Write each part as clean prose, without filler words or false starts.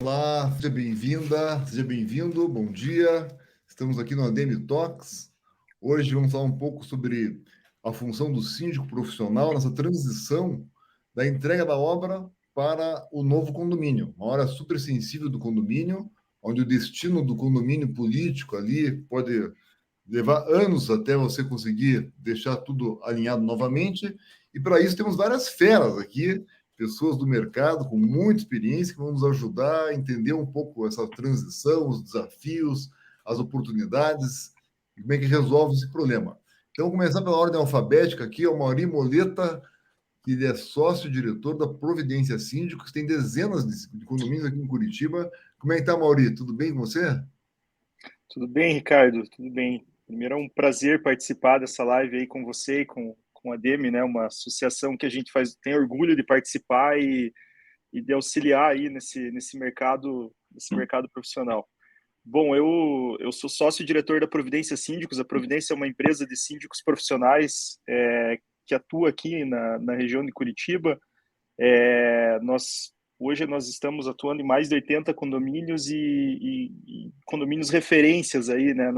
Olá, seja bem-vinda, seja bem-vindo, bom dia. Estamos aqui no ADM Talks. Hoje vamos falar um pouco sobre a função do síndico profissional nessa transição da entrega da obra para o novo condomínio. Uma hora super sensível do condomínio, onde o destino do condomínio político ali pode levar anos até você conseguir deixar tudo alinhado novamente. E para isso temos várias feras aqui, pessoas do mercado com muita experiência que vão nos ajudar a entender um pouco essa transição, os desafios, as oportunidades e como é que resolve esse problema. Então, vamos começar pela ordem alfabética aqui, é o Mauri Moleta, que ele é sócio-diretor da Providência Síndicos, tem dezenas de condomínios aqui em Curitiba. Como é que está, Mauri? Tudo bem com você? Tudo bem, Ricardo? Tudo bem. Primeiro é um prazer participar dessa live aí com você e com a DEME, né? Uma associação que a gente tem orgulho de participar e de auxiliar aí nesse mercado profissional. Bom, eu sou sócio-diretor da Providência Síndicos. A Providência é uma empresa de síndicos profissionais que atua aqui na região de Curitiba. Hoje nós estamos atuando em mais de 80 condomínios e condomínios referências aí, né,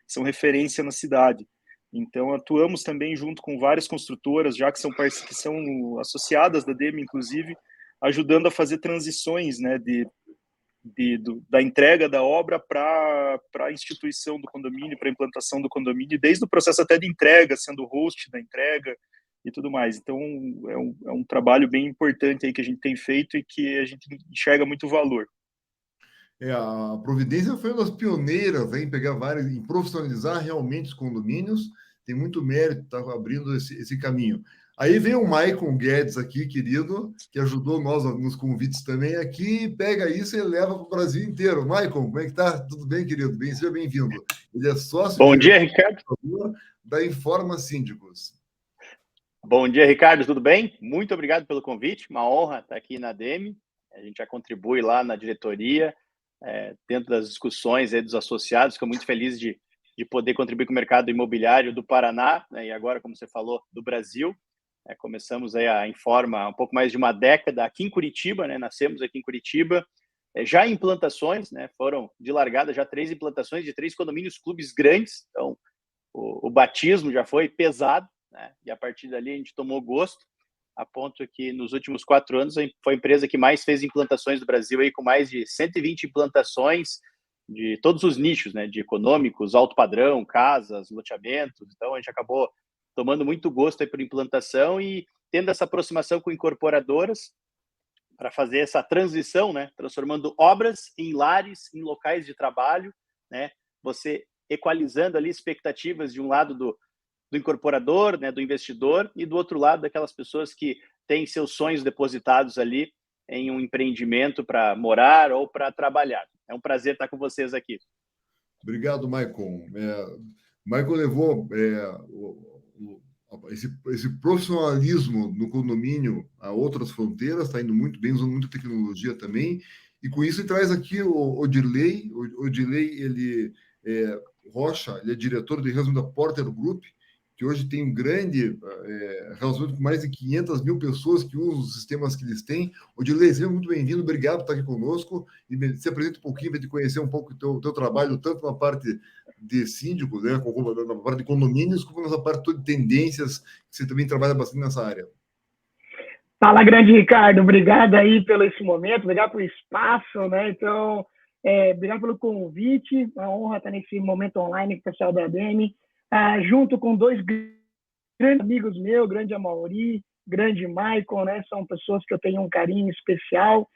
são referência na cidade. Então, atuamos também junto com várias construtoras, já que são associadas da DEME, inclusive, ajudando a fazer transições, né, da entrega da obra para a instituição do condomínio, para a implantação do condomínio, desde o processo até de entrega, sendo host da entrega, e tudo mais. Então, é um trabalho bem importante aí que a gente tem feito e que a gente enxerga muito valor. A Providência foi uma das pioneiras em pegar várias, em profissionalizar realmente os condomínios. Tem muito mérito estar abrindo esse caminho. Aí vem o Maicon Guedes aqui, querido, que ajudou nós nos convites também aqui, pega isso e leva para o Brasil inteiro. Maicon, como é que tá? Tudo bem, querido? Seja bem-vindo. Ele é Bom dia, sócio-diretor Ricardo. da Informa Síndicos. Bom dia, Ricardo, tudo bem? Muito obrigado pelo convite, uma honra estar aqui na DEME. A gente já contribui lá na diretoria, dentro das discussões aí dos associados. Fico muito feliz de poder contribuir com o mercado imobiliário do Paraná, né, e agora, como você falou, do Brasil. Começamos aí a Informa há um pouco mais de uma década aqui em Curitiba, né, nascemos aqui em Curitiba, já em implantações, né, foram de largada já 3 implantações de 3 condomínios clubes grandes, então o batismo já foi pesado, né, e a partir dali a gente tomou gosto, a ponto que nos últimos 4 anos foi a empresa que mais fez implantações do Brasil, aí, com mais de 120 implantações de todos os nichos, né, de econômicos, alto padrão, casas, loteamentos. Então a gente acabou tomando muito gosto aí por implantação e tendo essa aproximação com incorporadoras para fazer essa transição, né, transformando obras em lares, em locais de trabalho, né, você equalizando ali expectativas de um lado do incorporador, né, do investidor, e do outro lado daquelas pessoas que têm seus sonhos depositados ali em um empreendimento para morar ou para trabalhar. É um prazer estar com vocês aqui. Obrigado, Maicon. Maicon levou esse profissionalismo no condomínio a outras fronteiras, está indo muito bem, usando muita tecnologia também, e com isso ele traz aqui o Odirley. O Odirley, Rocha, ele é diretor de relacionamento da Porter Group, que hoje tem um grande relacionamento com mais de 500 mil pessoas que usam os sistemas que eles têm. Odirley, seja muito bem-vindo, obrigado por estar aqui conosco, e se apresenta um pouquinho, para te conhecer um pouco do teu trabalho, tanto na parte de síndicos, né, na parte de condomínios, como nessa parte de tendências, que você também trabalha bastante nessa área. Fala, grande Ricardo, obrigado aí pelo esse momento, obrigado pelo espaço, né? Então, obrigado pelo convite, uma honra estar nesse momento online com o pessoal da ADM, junto com 2 grandes amigos meus, grande Amaury, grande Maicon, né? São pessoas que eu tenho um carinho especial.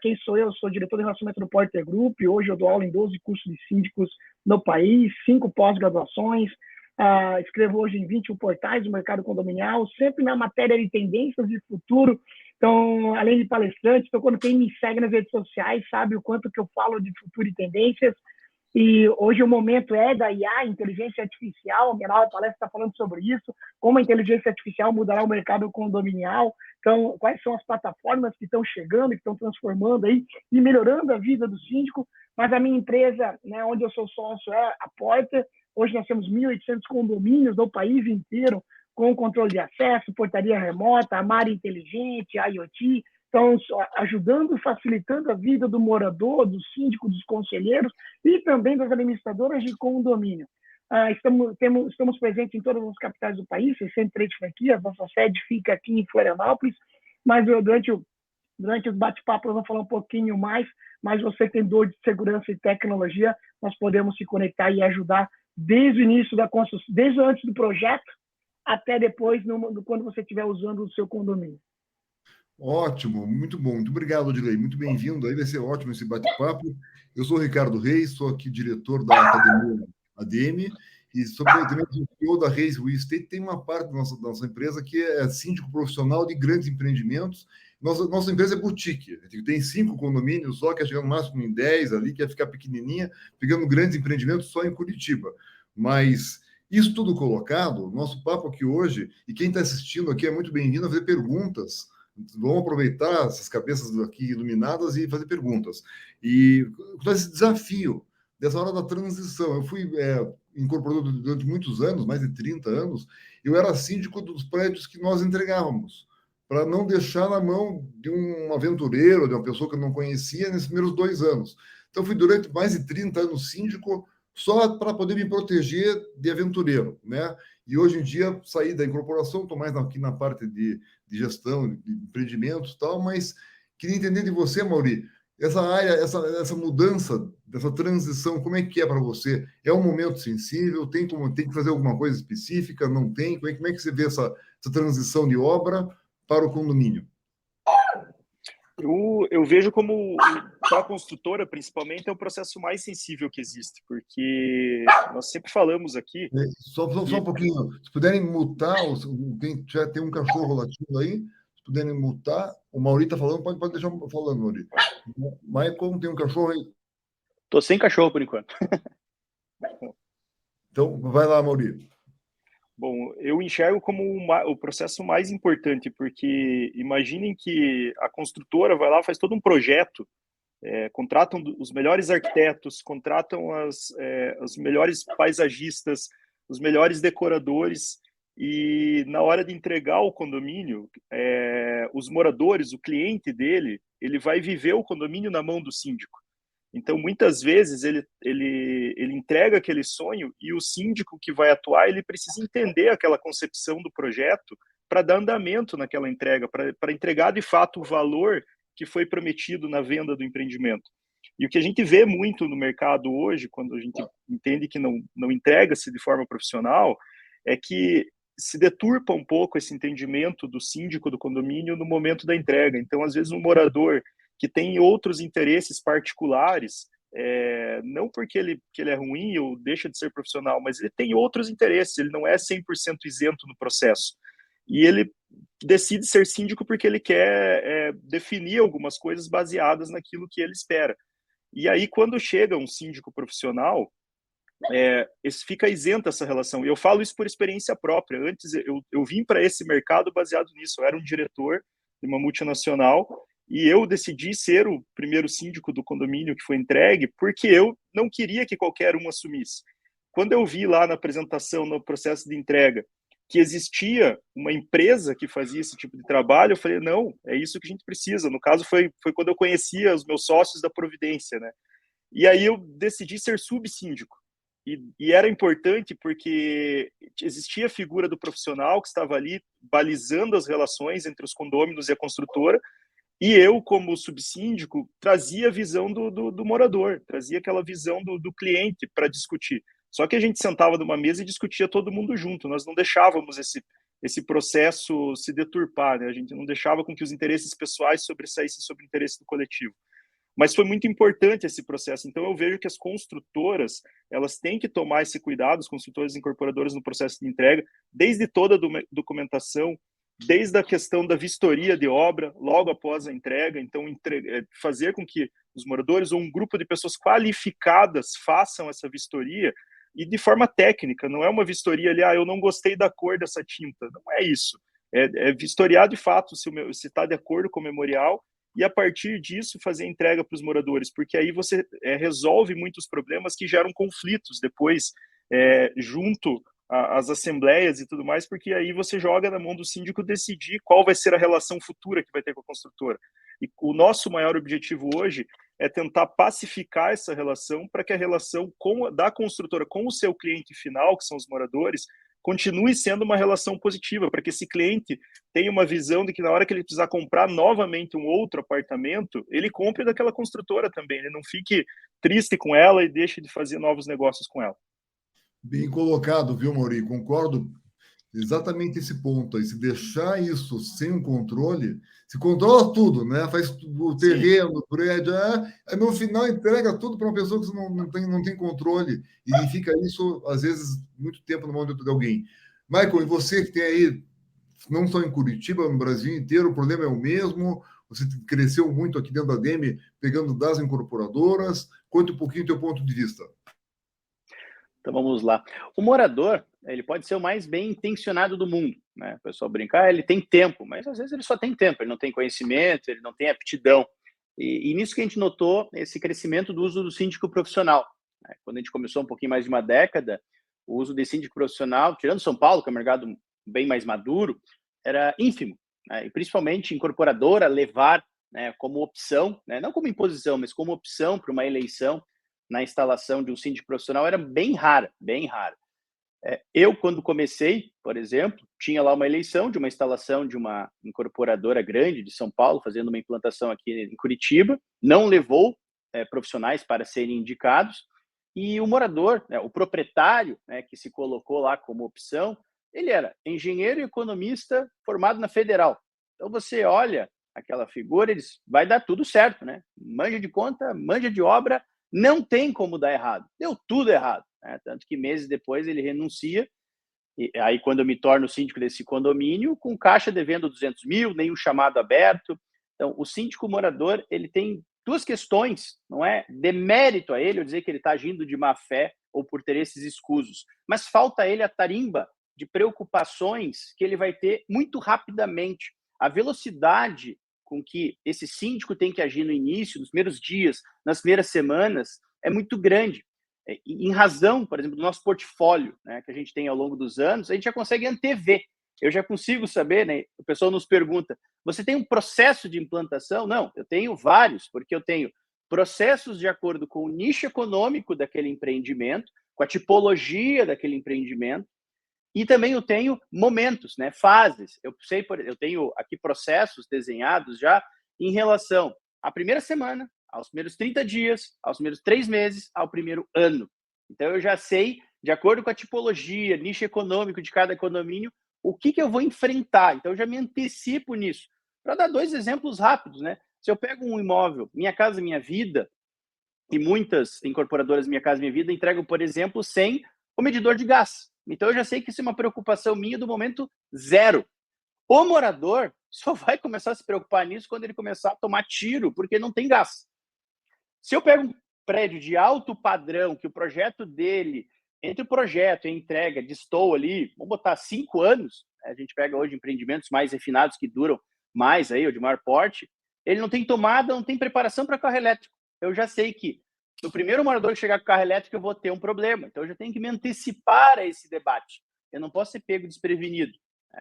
Quem sou eu? Sou diretor de relacionamento do Porter Group. Hoje eu dou aula em 12 cursos de síndicos no país, 5 pós-graduações. Escrevo hoje em 21 portais do mercado condominial, sempre na matéria de tendências de futuro. Então, além de palestrante, então, quando quem me segue nas redes sociais sabe o quanto que eu falo de futuro e tendências. E hoje o momento é da IA, inteligência artificial. A minha nova palestra está falando sobre isso, como a inteligência artificial mudará o mercado condominial. Então, quais são as plataformas que estão chegando, que estão transformando aí e melhorando a vida do síndico. Mas a minha empresa, né, onde eu sou sócio, é a Porta. Hoje nós temos 1.800 condomínios no país inteiro, com controle de acesso, portaria remota, a área inteligente, IoT, Estão ajudando, facilitando a vida do morador, do síndico, dos conselheiros e também das administradoras de condomínio. Estamos presentes em todas as capitais do país, 63 franquias, nossa sede fica aqui em Florianópolis, mas durante o bate-papo eu vou falar um pouquinho mais, mas você tem dor de segurança e tecnologia, nós podemos se conectar e ajudar desde o início da construção, desde antes do projeto até depois, quando você estiver usando o seu condomínio. Ótimo, muito bom. Muito obrigado, Odilei. Muito bem-vindo. Aí vai ser ótimo esse bate-papo. Eu sou o Ricardo Reis, sou aqui diretor da Academia ADM e sou também o CEO da Reis Real Estate. Tem uma parte da nossa empresa que é síndico profissional de grandes empreendimentos. Nossa empresa é boutique. Tem 5 condomínios só, que é chegando no máximo em 10 ali, que é ficar pequenininha, pegando grandes empreendimentos só em Curitiba. Mas isso tudo colocado, nosso papo aqui hoje, e quem está assistindo aqui é muito bem-vindo a fazer perguntas. Vamos aproveitar essas cabeças aqui iluminadas e fazer perguntas. E com esse desafio dessa hora da transição, eu fui incorporador durante muitos anos, mais de 30 anos, eu era síndico dos prédios que nós entregávamos, para não deixar na mão de um aventureiro, de uma pessoa que eu não conhecia nesses primeiros 2 anos. Então, fui durante mais de 30 anos síndico só para poder me proteger de aventureiro, né? E hoje em dia saí da incorporação, estou mais aqui na parte de gestão, de empreendimentos e tal, mas queria entender de você, Mauri, essa área, essa mudança, dessa transição, como é que é para você? É um momento sensível? Tem que fazer alguma coisa específica? Não tem? Como é que você vê essa transição de obra para o condomínio? Eu vejo como, para a construtora, principalmente, é o processo mais sensível que existe, porque nós sempre falamos aqui... Só um pouquinho, se puderem mutar, já tem um cachorro latindo aí, se puderem mutar, o Mauri está falando, pode deixar falando, Mauri. Mas como tem um cachorro aí... Estou sem cachorro, por enquanto. Então, vai lá, Mauri. Bom, eu enxergo como o processo mais importante, porque imaginem que a construtora vai lá, faz todo um projeto, contratam os melhores arquitetos, contratam os melhores paisagistas, os melhores decoradores, e na hora de entregar o condomínio, os moradores, o cliente dele, ele vai viver o condomínio na mão do síndico. Então, muitas vezes, ele entrega aquele sonho e o síndico que vai atuar, ele precisa entender aquela concepção do projeto para dar andamento naquela entrega, para entregar, de fato, o valor que foi prometido na venda do empreendimento. E o que a gente vê muito no mercado hoje, quando a gente entende que não entrega-se de forma profissional, é que se deturpa um pouco esse entendimento do síndico do condomínio no momento da entrega. Então, às vezes, um morador que tem outros interesses particulares, não porque ele é ruim ou deixa de ser profissional, mas ele tem outros interesses, ele não é 100% isento no processo. E ele decide ser síndico porque ele quer definir algumas coisas baseadas naquilo que ele espera. E aí, quando chega um síndico profissional, fica isenta essa relação. E eu falo isso por experiência própria. Antes, eu vim para esse mercado baseado nisso. Eu era um diretor de uma multinacional, e eu decidi ser o primeiro síndico do condomínio que foi entregue porque eu não queria que qualquer um assumisse. Quando eu vi lá na apresentação, no processo de entrega, que existia uma empresa que fazia esse tipo de trabalho, eu falei, não, é isso que a gente precisa. No caso, foi quando eu conhecia os meus sócios da Providência, né? E aí eu decidi ser subsíndico. E era importante porque existia a figura do profissional que estava ali balizando as relações entre os condôminos e a construtora, e eu, como subsíndico, trazia a visão do morador, trazia aquela visão do cliente para discutir. Só que a gente sentava numa mesa e discutia todo mundo junto, nós não deixávamos esse processo se deturpar, né? A gente não deixava com que os interesses pessoais sobressaíssem sobre o interesse do coletivo. Mas foi muito importante esse processo. Então, eu vejo que as construtoras, elas têm que tomar esse cuidado, os construtores e incorporadores no processo de entrega, desde toda a documentação, desde a questão da vistoria de obra, logo após a entrega. Então, fazer com que os moradores ou um grupo de pessoas qualificadas façam essa vistoria, e de forma técnica, não é uma vistoria ali, eu não gostei da cor dessa tinta, não é isso. É vistoriar de fato se está de acordo com o memorial, e a partir disso fazer a entrega para os moradores, porque aí você resolve muitos problemas que geram conflitos depois junto as assembleias e tudo mais, porque aí você joga na mão do síndico decidir qual vai ser a relação futura que vai ter com a construtora. E o nosso maior objetivo hoje é tentar pacificar essa relação para que a relação da construtora com o seu cliente final, que são os moradores, continue sendo uma relação positiva, para que esse cliente tenha uma visão de que na hora que ele precisar comprar novamente um outro apartamento, ele compre daquela construtora também, ele não fique triste com ela e deixe de fazer novos negócios com ela. Bem colocado, viu, Mauri? Concordo exatamente esse ponto aí. Se deixar isso sem um controle, se controla tudo, né? Faz o terreno, o prédio, aí no final entrega tudo para uma pessoa que não tem controle e fica isso, às vezes, muito tempo na mão de alguém. Michael, e você que tem aí, não só em Curitiba, no Brasil inteiro, o problema é o mesmo, você cresceu muito aqui dentro da DEME, pegando das incorporadoras. Conte um pouquinho do teu ponto de vista. Então vamos lá. O morador, ele pode ser o mais bem intencionado do mundo, né? O pessoal brincar, ele tem tempo, mas às vezes ele só tem tempo, ele não tem conhecimento, ele não tem aptidão. E nisso que a gente notou esse crescimento do uso do síndico profissional, né? Quando a gente começou um pouquinho mais de uma década, o uso de síndico profissional, tirando São Paulo, que é um mercado bem mais maduro, era ínfimo, né? E principalmente incorporadora levar, né, como opção, né, não como imposição, mas como opção para uma eleição na instalação de um síndico profissional era bem rara, bem rara. Eu, quando comecei, por exemplo, tinha lá uma eleição de uma instalação de uma incorporadora grande de São Paulo, fazendo uma implantação aqui em Curitiba, não levou profissionais para serem indicados, e o morador, né, o proprietário, né, que se colocou lá como opção, ele era engenheiro e economista formado na Federal. Então você olha aquela figura, eles vai dar tudo certo, né? Manja de conta, manja de obra, não tem como dar errado. Deu tudo errado, né? Tanto que meses depois ele renuncia, e aí quando eu me torno síndico desse condomínio, com caixa devendo 200 mil, nenhum chamado aberto. Então, o síndico morador, ele tem duas questões, não é demérito a ele, ou dizer que ele está agindo de má fé ou por interesses escusos, mas falta a ele a tarimba de preocupações que ele vai ter muito rapidamente. A velocidade com que esse síndico tem que agir no início, nos primeiros dias, nas primeiras semanas, é muito grande. Em razão, por exemplo, do nosso portfólio, né, que a gente tem ao longo dos anos, a gente já consegue antever. Eu já consigo saber, né? O pessoal nos pergunta, você tem um processo de implantação? Não, eu tenho vários, porque eu tenho processos de acordo com o nicho econômico daquele empreendimento, com a tipologia daquele empreendimento, e também eu tenho momentos, né, fases. Eu tenho aqui processos desenhados já em relação à primeira semana, aos primeiros 30 dias, aos primeiros 3 meses, ao primeiro ano. Então eu já sei, de acordo com a tipologia, nicho econômico de cada condomínio, o que eu vou enfrentar. Então eu já me antecipo nisso. Para dar 2 exemplos rápidos, né? Se eu pego um imóvel, Minha Casa Minha Vida, e muitas incorporadoras Minha Casa Minha Vida entregam, por exemplo, sem o medidor de gás. Então eu já sei que isso é uma preocupação minha do momento zero. O morador só vai começar a se preocupar nisso quando ele começar a tomar tiro, porque não tem gás. Se eu pego um prédio de alto padrão, que o projeto dele, entre o projeto e a entrega, distou ali, vamos botar 5 anos, a gente pega hoje empreendimentos mais refinados que duram mais aí, ou de maior porte, ele não tem tomada, não tem preparação para carro elétrico. Eu já sei que no primeiro morador que chegar com carro elétrico, eu vou ter um problema. Então, eu já tenho que me antecipar a esse debate. Eu não posso ser pego desprevenido.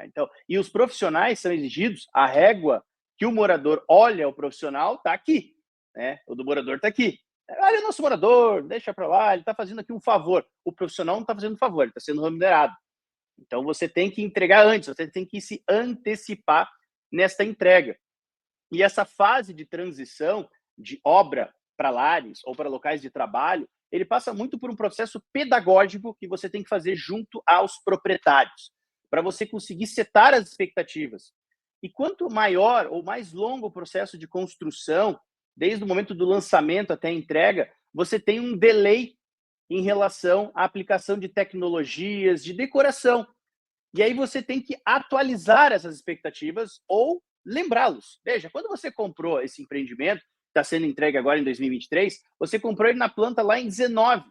Então, e os profissionais são exigidos, a régua que o morador olha o profissional está aqui. Né? O do morador está aqui. Olha o nosso morador, deixa para lá, ele está fazendo aqui um favor. O profissional não está fazendo favor, ele está sendo remunerado. Então, você tem que entregar antes, você tem que se antecipar nesta entrega. E essa fase de transição de obra para lares ou para locais de trabalho, ele passa muito por um processo pedagógico que você tem que fazer junto aos proprietários, para você conseguir setar as expectativas. E quanto maior ou mais longo o processo de construção, desde o momento do lançamento até a entrega, você tem um delay em relação à aplicação de tecnologias, de decoração. E aí você tem que atualizar essas expectativas ou lembrá-los. Veja, quando você comprou esse empreendimento, está sendo entregue agora em 2023, você comprou ele na planta lá em 19.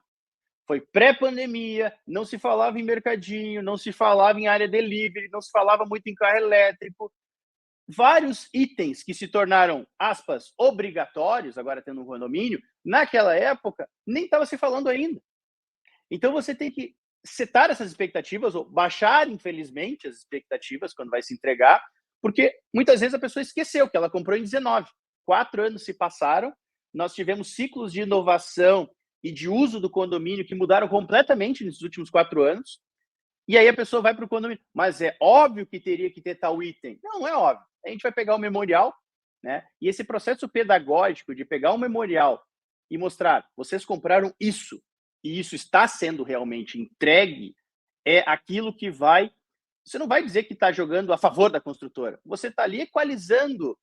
Foi pré-pandemia, não se falava em mercadinho, não se falava em área delivery, não se falava muito em carro elétrico. Vários itens que se tornaram, aspas, obrigatórios, agora tendo um condomínio, naquela época, nem estava se falando ainda. Então, você tem que setar essas expectativas ou baixar, infelizmente, as expectativas quando vai se entregar, porque muitas vezes a pessoa esqueceu que ela comprou em 19. 4 anos se passaram, nós tivemos ciclos de inovação e de uso do condomínio que mudaram completamente nesses últimos 4 anos, e aí a pessoa vai para o condomínio. Mas é óbvio que teria que ter tal item. Não é óbvio. A gente vai pegar o memorial, né? E esse processo pedagógico de pegar o memorial e mostrar, vocês compraram isso, e isso está sendo realmente entregue, é aquilo que vai... Você não vai dizer que está jogando a favor da construtora. Você está ali equalizando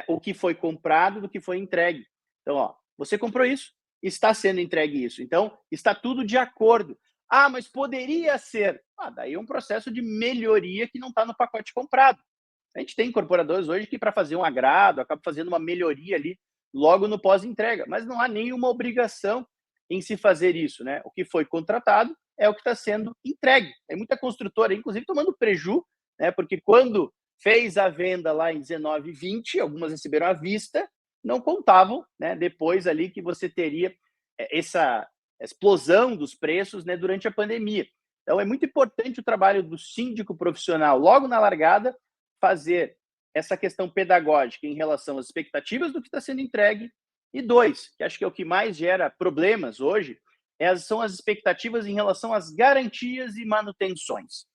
o que foi comprado do que foi entregue. Então, ó, você comprou isso, está sendo entregue isso. Então, está tudo de acordo. Ah, mas poderia ser. Daí é um processo de melhoria que não está no pacote comprado. A gente tem incorporadores hoje que, para fazer um agrado, acabam fazendo uma melhoria ali logo no pós-entrega, mas não há nenhuma obrigação em se fazer isso, né? O que foi contratado é o que está sendo entregue. Tem muita construtora, inclusive, tomando preju, né? Porque quando fez a venda lá em 19 e 20, algumas receberam à vista, não contavam, né? Depois ali que você teria essa explosão dos preços, né, durante a pandemia. Então, é muito importante o trabalho do síndico profissional, logo na largada, fazer essa questão pedagógica em relação às expectativas do que está sendo entregue. E 2, que acho que é o que mais gera problemas hoje, são as expectativas em relação às garantias e manutenções.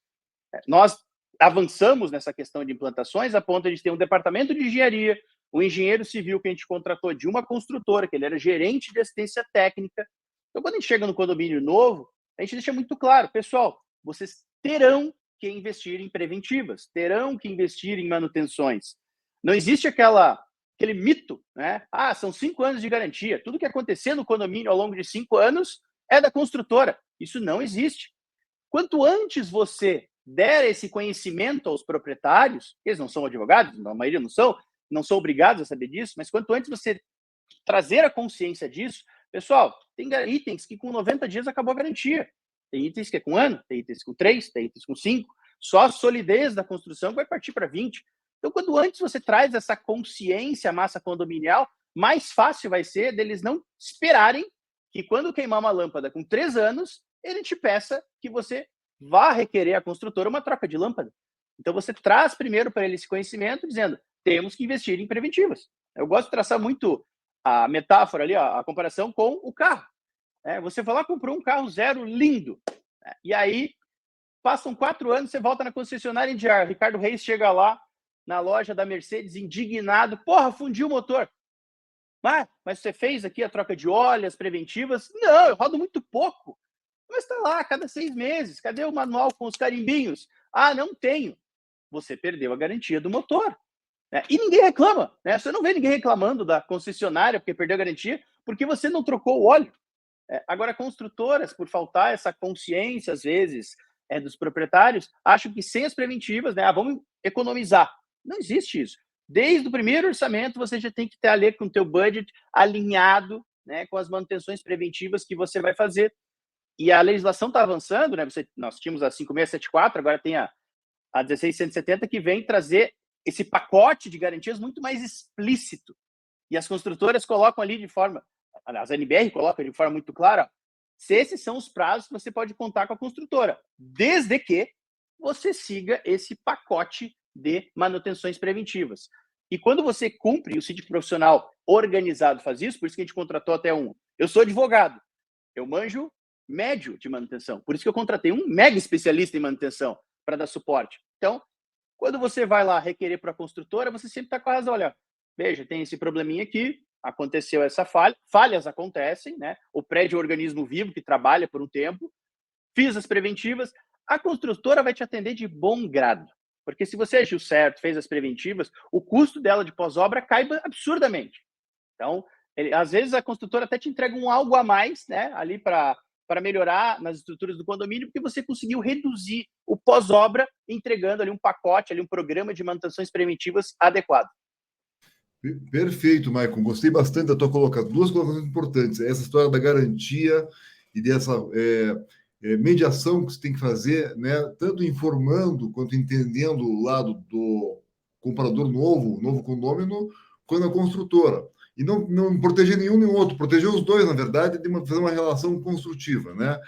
Nós avançamos nessa questão de implantações a ponto de ter um departamento de engenharia, um engenheiro civil que a gente contratou de uma construtora, que ele era gerente de assistência técnica. Então, quando a gente chega no condomínio novo, a gente deixa muito claro, pessoal, vocês terão que investir em preventivas, terão que investir em manutenções. Não existe aquele mito, né? São 5 anos de garantia. Tudo que acontecer no condomínio ao longo de 5 anos é da construtora. Isso não existe. Quanto antes você der esse conhecimento aos proprietários, eles não são advogados, a maioria não são obrigados a saber disso, mas quanto antes você trazer a consciência disso, pessoal, tem itens que com 90 dias acabou a garantia. Tem itens que é com 1 ano, tem itens com 3, tem itens com 5. Só a solidez da construção vai partir para 20. Então, quanto antes você traz essa consciência à massa condominial, mais fácil vai ser deles não esperarem que quando queimar uma lâmpada com 3 anos, ele te peça que você vá requerer à construtora uma troca de lâmpada. Então, você traz primeiro para ele esse conhecimento, dizendo, temos que investir em preventivas. Eu gosto de traçar muito a metáfora ali, a comparação com o carro. Você vai lá, comprou um carro zero lindo. E aí, passam 4 anos, você volta na concessionária em Diar. Ricardo Reis chega lá na loja da Mercedes, indignado. Porra, fundiu o motor. Mas você fez aqui a troca de óleo, as preventivas? Não, eu rodo muito pouco. Mas está lá, a cada 6 meses. Cadê o manual com os carimbinhos? Não tenho. Você perdeu a garantia do motor. E ninguém reclama. Você não vê ninguém reclamando da concessionária porque perdeu a garantia, porque você não trocou o óleo. Agora, construtoras, por faltar essa consciência, às vezes, dos proprietários, acham que sem as preventivas, vamos economizar. Não existe isso. Desde o primeiro orçamento, você já tem que ter ali com o teu budget alinhado, né, com as manutenções preventivas que você vai fazer. E a legislação está avançando, né? Nós tínhamos a 5674, agora tem a 16170, que vem trazer esse pacote de garantias muito mais explícito. E as construtoras colocam ali de forma... As NBR colocam de forma muito clara, se esses são os prazos que você pode contar com a construtora, desde que você siga esse pacote de manutenções preventivas. E quando você cumpre, o síndico profissional organizado faz isso, por isso que a gente contratou até um. Eu sou advogado, eu manjo médio de manutenção, por isso que eu contratei um mega especialista em manutenção para dar suporte. Então, quando você vai lá requerer para a construtora, você sempre está com a razão. Olha, veja, tem esse probleminha aqui, aconteceu essa falha, falhas acontecem, né? O prédio é um organismo vivo que trabalha por um tempo, fiz as preventivas, a construtora vai te atender de bom grado, porque se você agiu certo, fez as preventivas, o custo dela de pós-obra cai absurdamente. Então, às vezes a construtora até te entrega um algo a mais, né? Ali para melhorar nas estruturas do condomínio, porque você conseguiu reduzir o pós-obra, entregando ali um pacote, ali um programa de manutenções preventivas adequado. Perfeito, Maicon. Gostei bastante da tua colocação. 2 colocações importantes. Essa história da garantia e dessa mediação que você tem que fazer, né? Tanto informando quanto entendendo o lado do comprador novo condômino, quanto a construtora. E não proteger nenhum nem outro, proteger os dois, na verdade, de fazer uma relação construtiva, né?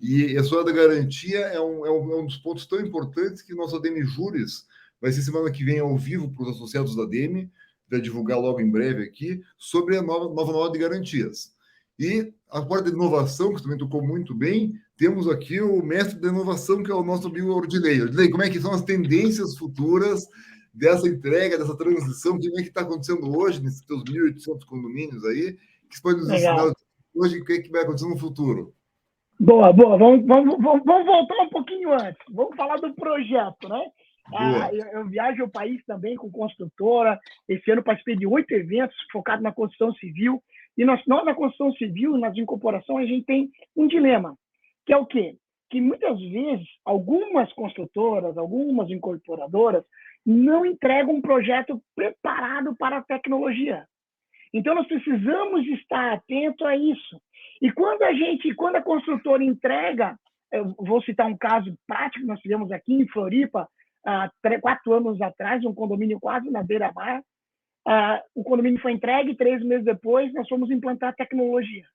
E a sua da garantia é um dos pontos tão importantes que nosso ADM Juris vai ser semana que vem ao vivo para os associados da ADM, vai divulgar logo em breve aqui, sobre a nova norma de garantias. E a parte de inovação, que também tocou muito bem, temos aqui o mestre da inovação, que é o nosso amigo Ordilei. Ordilei, como é que são as tendências futuras dessa entrega, dessa transição? O que é que está acontecendo hoje nesses teus 1.800 condomínios aí? Que você pode nos ensinar hoje e o que é que vai acontecer no futuro? Boa. Vamos voltar um pouquinho antes. Vamos falar do projeto, né? Eu viajo o país também com construtora. Esse ano participei de 8 eventos focados na construção civil. E nós na construção civil, nas incorporações, a gente tem um dilema, que é o quê? Que muitas vezes algumas construtoras, algumas incorporadoras não entregam um projeto preparado para a tecnologia. Então, nós precisamos estar atento a isso. E quando a construtora entrega, eu vou citar um caso prático que nós tivemos aqui em Floripa, 4 anos atrás, um condomínio quase na beira-mar. O condomínio foi entregue, 3 meses depois, nós fomos implantar tecnologia.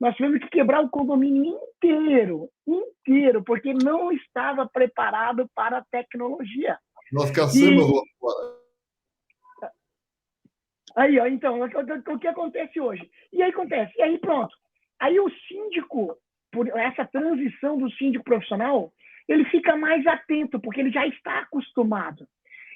Nós tivemos que quebrar o condomínio inteiro, porque não estava preparado para a tecnologia. Nós caçamos lá fora. Aí, ó, então, o que acontece hoje? E aí pronto. Aí o síndico, por essa transição do síndico profissional, ele fica mais atento, porque ele já está acostumado.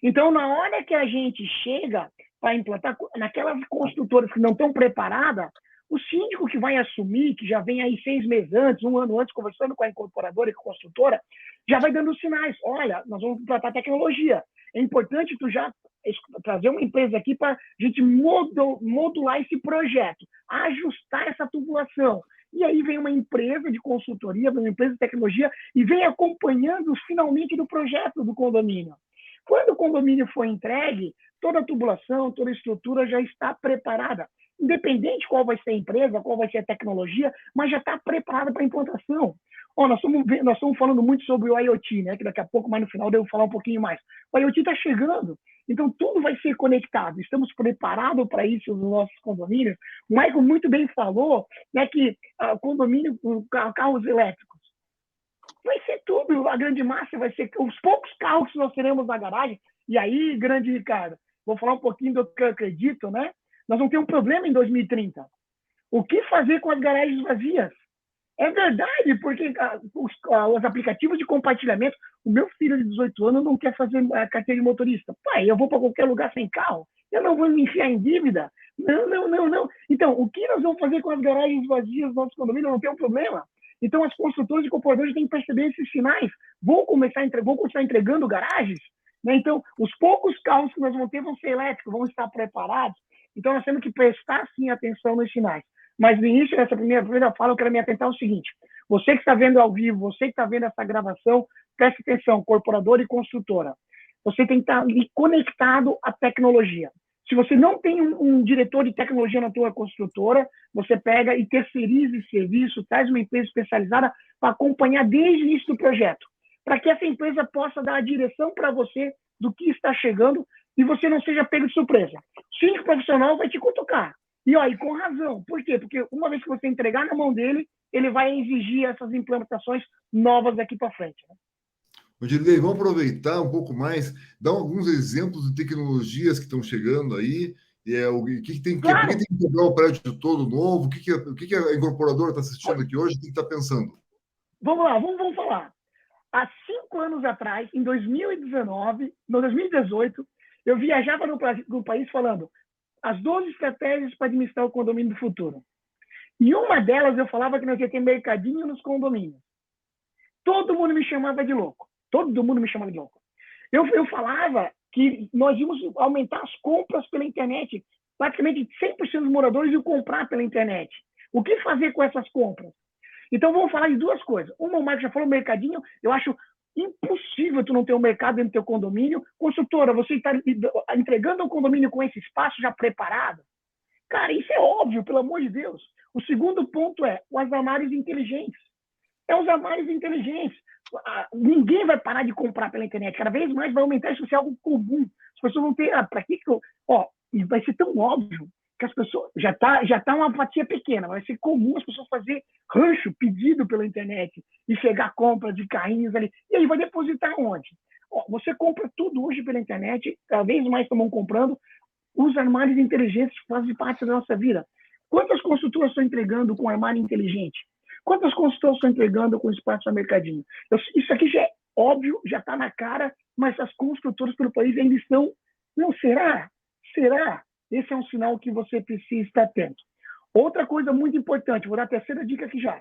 Então, na hora que a gente chega para implantar, naquelas construtoras que não estão preparadas, o síndico que vai assumir, que já vem aí 6 meses antes, 1 ano antes, conversando com a incorporadora e com a construtora, já vai dando sinais. Olha, nós vamos implantar tecnologia. É importante tu já trazer uma empresa aqui para a gente modular esse projeto, ajustar essa tubulação. E aí vem uma empresa de consultoria, vem uma empresa de tecnologia e vem acompanhando finalmente do projeto do condomínio. Quando o condomínio for entregue, toda a tubulação, toda a estrutura já está preparada. Independente qual vai ser a empresa, qual vai ser a tecnologia, mas já está preparada para a implantação. Nós estamos falando muito sobre o IoT, né? Que daqui a pouco, mais no final, eu devo falar um pouquinho mais. O IoT está chegando, então tudo vai ser conectado. Estamos preparados para isso nos nossos condomínios. O Michael muito bem falou, né, que condomínio com carros elétricos. Vai ser tudo, a grande massa vai ser os poucos carros que nós teremos na garagem. E aí, grande Ricardo, vou falar um pouquinho do que eu acredito, né? Nós vamos ter um problema em 2030. O que fazer com as garagens vazias? É verdade, porque os aplicativos de compartilhamento, o meu filho de 18 anos não quer fazer carteira de motorista. Pai, eu vou para qualquer lugar sem carro, eu não vou me enfiar em dívida. Não. Então, o que nós vamos fazer com as garagens vazias do nosso condomínio? Não tem um problema. Então, as construtoras e incorporadoras têm que perceber esses sinais. Vão continuar entregando garagens? Né? Então, os poucos carros que nós vamos ter vão ser elétricos, vão estar preparados. Então, nós temos que prestar, sim, atenção nos sinais. Mas, no início dessa primeira fala, eu quero me atentar ao seguinte. Você que está vendo ao vivo, você que está vendo essa gravação, preste atenção, incorporadora e construtora. Você tem que estar conectado à tecnologia. Se você não tem um diretor de tecnologia na tua construtora, você pega e terceiriza esse serviço, traz uma empresa especializada para acompanhar desde o início do projeto, para que essa empresa possa dar a direção para você do que está chegando e você não seja pego de surpresa. O síndico profissional vai te cutucar. E com razão. Por quê? Porque uma vez que você entregar na mão dele, ele vai exigir essas implementações novas daqui para frente. Né? Odilei, vamos aproveitar um pouco mais, dar alguns exemplos de tecnologias que estão chegando aí. O que tem que quebrar o prédio todo novo? O que a incorporadora está assistindo aqui hoje? O que está pensando? Vamos lá, vamos falar. Há 5 anos atrás, em 2018, eu viajava no país falando as 12 estratégias para administrar o condomínio do futuro. E uma delas eu falava que nós ia ter mercadinho nos condomínios. Todo mundo me chamava de louco. Eu falava que nós íamos aumentar as compras pela internet. Praticamente 100% dos moradores iam comprar pela internet. O que fazer com essas compras? Então, vamos falar de 2 coisas. Uma, o Marcos já falou, mercadinho. Eu acho impossível tu não ter um mercado dentro do teu condomínio. Construtora, você está entregando um condomínio com esse espaço já preparado? Cara, isso é óbvio, pelo amor de Deus. O segundo ponto é os armários inteligentes. Os armários inteligentes. Ninguém vai parar de comprar pela internet. Cada vez mais vai aumentar isso, ser algo comum. As pessoas vão ter... vai ser tão óbvio que as pessoas já tá uma fatia pequena, vai ser comum as pessoas fazer rancho pedido pela internet e chegar compra de carrinhos ali. E aí vai depositar onde? Você compra tudo hoje pela internet, cada vez mais estão comprando. Os armários inteligentes fazem parte da nossa vida. Quantas construtoras estão entregando com armário inteligente? Quantas construtoras estão entregando com espaço no mercadinho? Isso aqui já é óbvio, já está na cara, mas as construtoras pelo país ainda estão... Não, será? Será? Esse é um sinal que você precisa estar atento. Outra coisa muito importante, vou dar a terceira dica aqui já.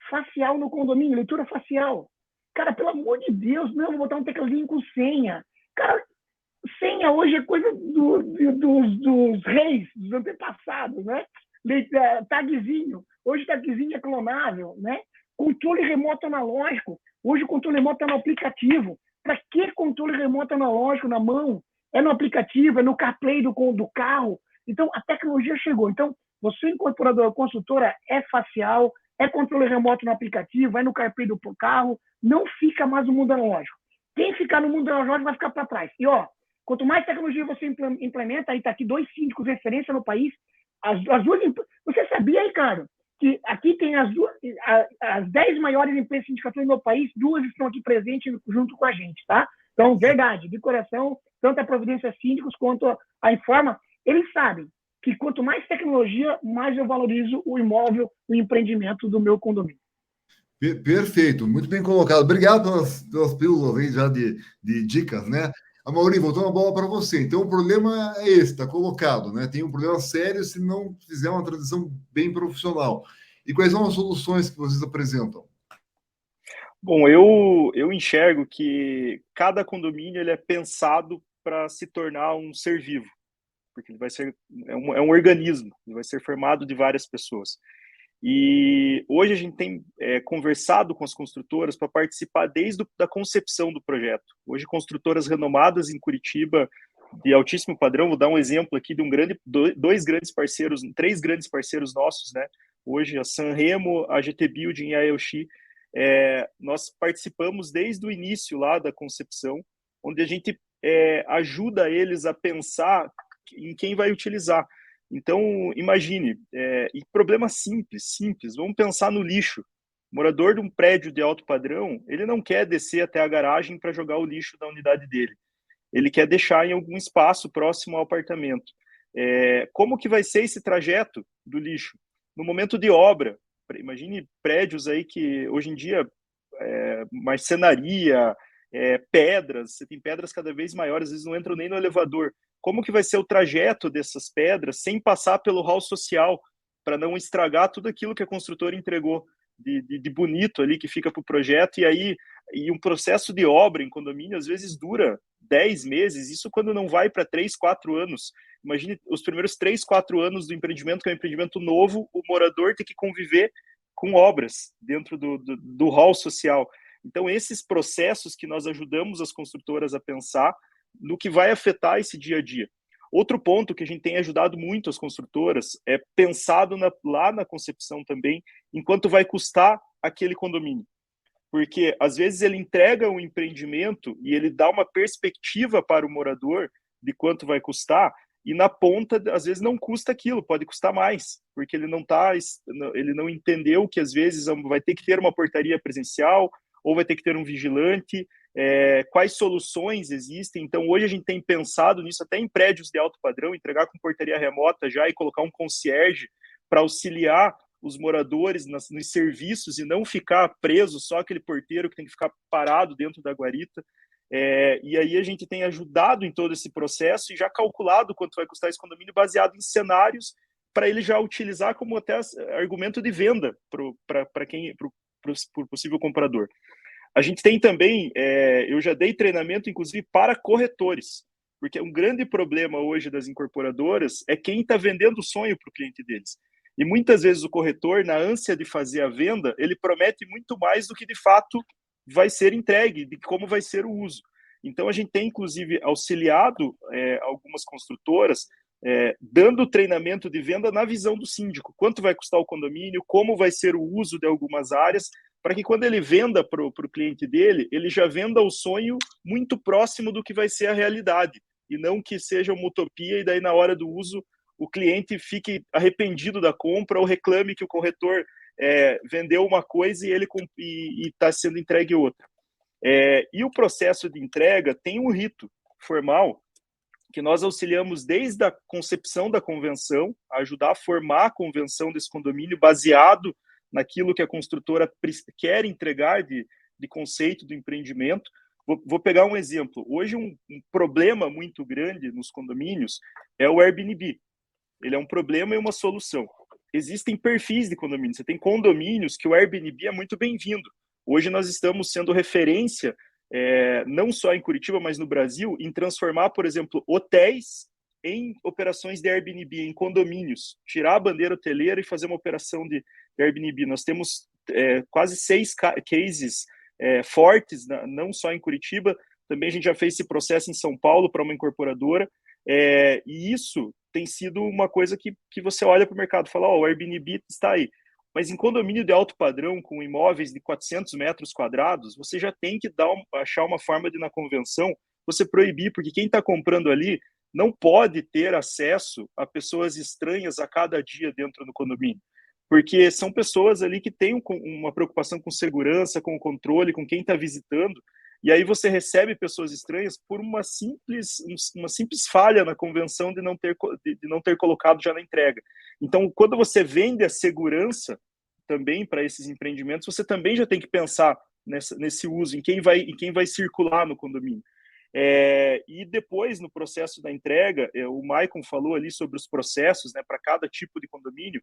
Facial no condomínio, leitura facial. Cara, pelo amor de Deus, não, vou botar um tecladinho com senha. Cara, senha hoje é coisa dos reis, dos antepassados, né? Tagzinho. Hoje tagzinho é clonável, né? Controle remoto analógico. Hoje o controle remoto está no aplicativo. Para que controle remoto analógico na mão? É no aplicativo, é no CarPlay do carro. Então, a tecnologia chegou. Então, você, incorporadora ou construtora, é facial, é controle remoto no aplicativo, é no CarPlay do carro, não fica mais no mundo analógico. Quem ficar no mundo analógico vai ficar para trás. E, quanto mais tecnologia você implementa, aí está aqui 2 síndicos de referência no país, as duas... Você sabia, Ricardo, que aqui tem as 10 maiores empresas sindicatórias no país, 2 estão aqui presentes junto com a gente, tá? Então, verdade, de coração, tanto a Providência Síndicos quanto a Informa, eles sabem que quanto mais tecnologia, mais eu valorizo o imóvel, o empreendimento do meu condomínio. Perfeito, muito bem colocado. Obrigado pelas pílulas aí já de dicas, né? Amaury, voltando a bola para você. Então, o problema é esse, está colocado, né? Tem um problema sério se não fizer uma transição bem profissional. E quais são as soluções que vocês apresentam? Bom, eu enxergo que cada condomínio ele é pensado para se tornar um ser vivo, porque ele vai ser um organismo, ele vai ser formado de várias pessoas. E hoje a gente tem conversado com as construtoras para participar desde a concepção do projeto. Hoje, construtoras renomadas em Curitiba, de altíssimo padrão, vou dar um exemplo aqui de dois grandes parceiros, 3 grandes parceiros nossos, né? Hoje, a Sanremo, a GT Building e a Elxi, nós participamos desde o início lá da concepção, onde a gente ajuda eles a pensar em quem vai utilizar. Então, imagine, e problema simples, vamos pensar no lixo. O morador de um prédio de alto padrão, ele não quer descer até a garagem para jogar o lixo da unidade dele. Ele quer deixar em algum espaço próximo ao apartamento. Como que vai ser esse trajeto do lixo? No momento de obra, imagine prédios aí que hoje em dia, marcenaria, pedras, você tem pedras cada vez maiores, às vezes não entram nem no elevador. Como que vai ser o trajeto dessas pedras sem passar pelo hall social, para não estragar tudo aquilo que a construtora entregou de bonito ali, que fica para o projeto, e um processo de obra em condomínio às vezes dura 10 meses, isso quando não vai para 3, 4 anos. Imagine os primeiros 3, 4 anos do empreendimento, que é um empreendimento novo, o morador tem que conviver com obras dentro do hall social. Então, esses processos que nós ajudamos as construtoras a pensar no que vai afetar esse dia a dia. Outro ponto que a gente tem ajudado muito as construtoras é pensado lá na concepção também, em quanto vai custar aquele condomínio. Porque, às vezes, ele entrega um empreendimento e ele dá uma perspectiva para o morador de quanto vai custar, e na ponta, às vezes, não custa aquilo, pode custar mais, porque ele não entendeu que, às vezes, vai ter que ter uma portaria presencial, ou vai ter que ter um vigilante, quais soluções existem. Então, hoje a gente tem pensado nisso até em prédios de alto padrão, entregar com portaria remota já e colocar um concierge para auxiliar os moradores nos serviços e não ficar preso só aquele porteiro que tem que ficar parado dentro da guarita. E aí a gente tem ajudado em todo esse processo e já calculado quanto vai custar esse condomínio baseado em cenários para ele já utilizar como até argumento de venda para o possível comprador. A gente tem também, eu já dei treinamento, inclusive, para corretores, porque um grande problema hoje das incorporadoras é quem está vendendo o sonho para o cliente deles. E muitas vezes o corretor, na ânsia de fazer a venda, ele promete muito mais do que de fato vai ser entregue, de como vai ser o uso. Então, a gente tem, inclusive, auxiliado algumas construtoras, dando treinamento de venda na visão do síndico. Quanto vai custar o condomínio, como vai ser o uso de algumas áreas, para que quando ele venda para o cliente dele, ele já venda o sonho muito próximo do que vai ser a realidade, e não que seja uma utopia e daí na hora do uso o cliente fique arrependido da compra ou reclame que o corretor vendeu uma coisa e ele está sendo entregue outra. E o processo de entrega tem um rito formal que nós auxiliamos desde a concepção da convenção, a ajudar a formar a convenção desse condomínio baseado naquilo que a construtora quer entregar de conceito do empreendimento. Vou pegar um exemplo. Hoje, um problema muito grande nos condomínios é o Airbnb. Ele é um problema e uma solução. Existem perfis de condomínios. Você tem condomínios que o Airbnb é muito bem-vindo. Hoje nós estamos sendo referência, não só em Curitiba, mas no Brasil, em transformar, por exemplo, hotéis em operações de Airbnb, em condomínios. Tirar a bandeira hoteleira e fazer uma operação de Airbnb. Nós temos quase 6 cases fortes, não só em Curitiba, também a gente já fez esse processo em São Paulo para uma incorporadora, e isso tem sido uma coisa que você olha para o mercado e fala, o Airbnb está aí. Mas em condomínio de alto padrão, com imóveis de 400 metros quadrados, você já tem que achar uma forma de, na convenção, você proibir, porque quem está comprando ali não pode ter acesso a pessoas estranhas a cada dia dentro do condomínio. Porque são pessoas ali que têm uma preocupação com segurança, com controle, com quem está visitando, e aí você recebe pessoas estranhas por uma simples falha na convenção de não ter colocado já na entrega. Então, quando você vende a segurança também para esses empreendimentos, você também já tem que pensar nesse uso, em quem vai circular no condomínio. E depois, no processo da entrega, o Maicon falou ali sobre os processos, né, para cada tipo de condomínio.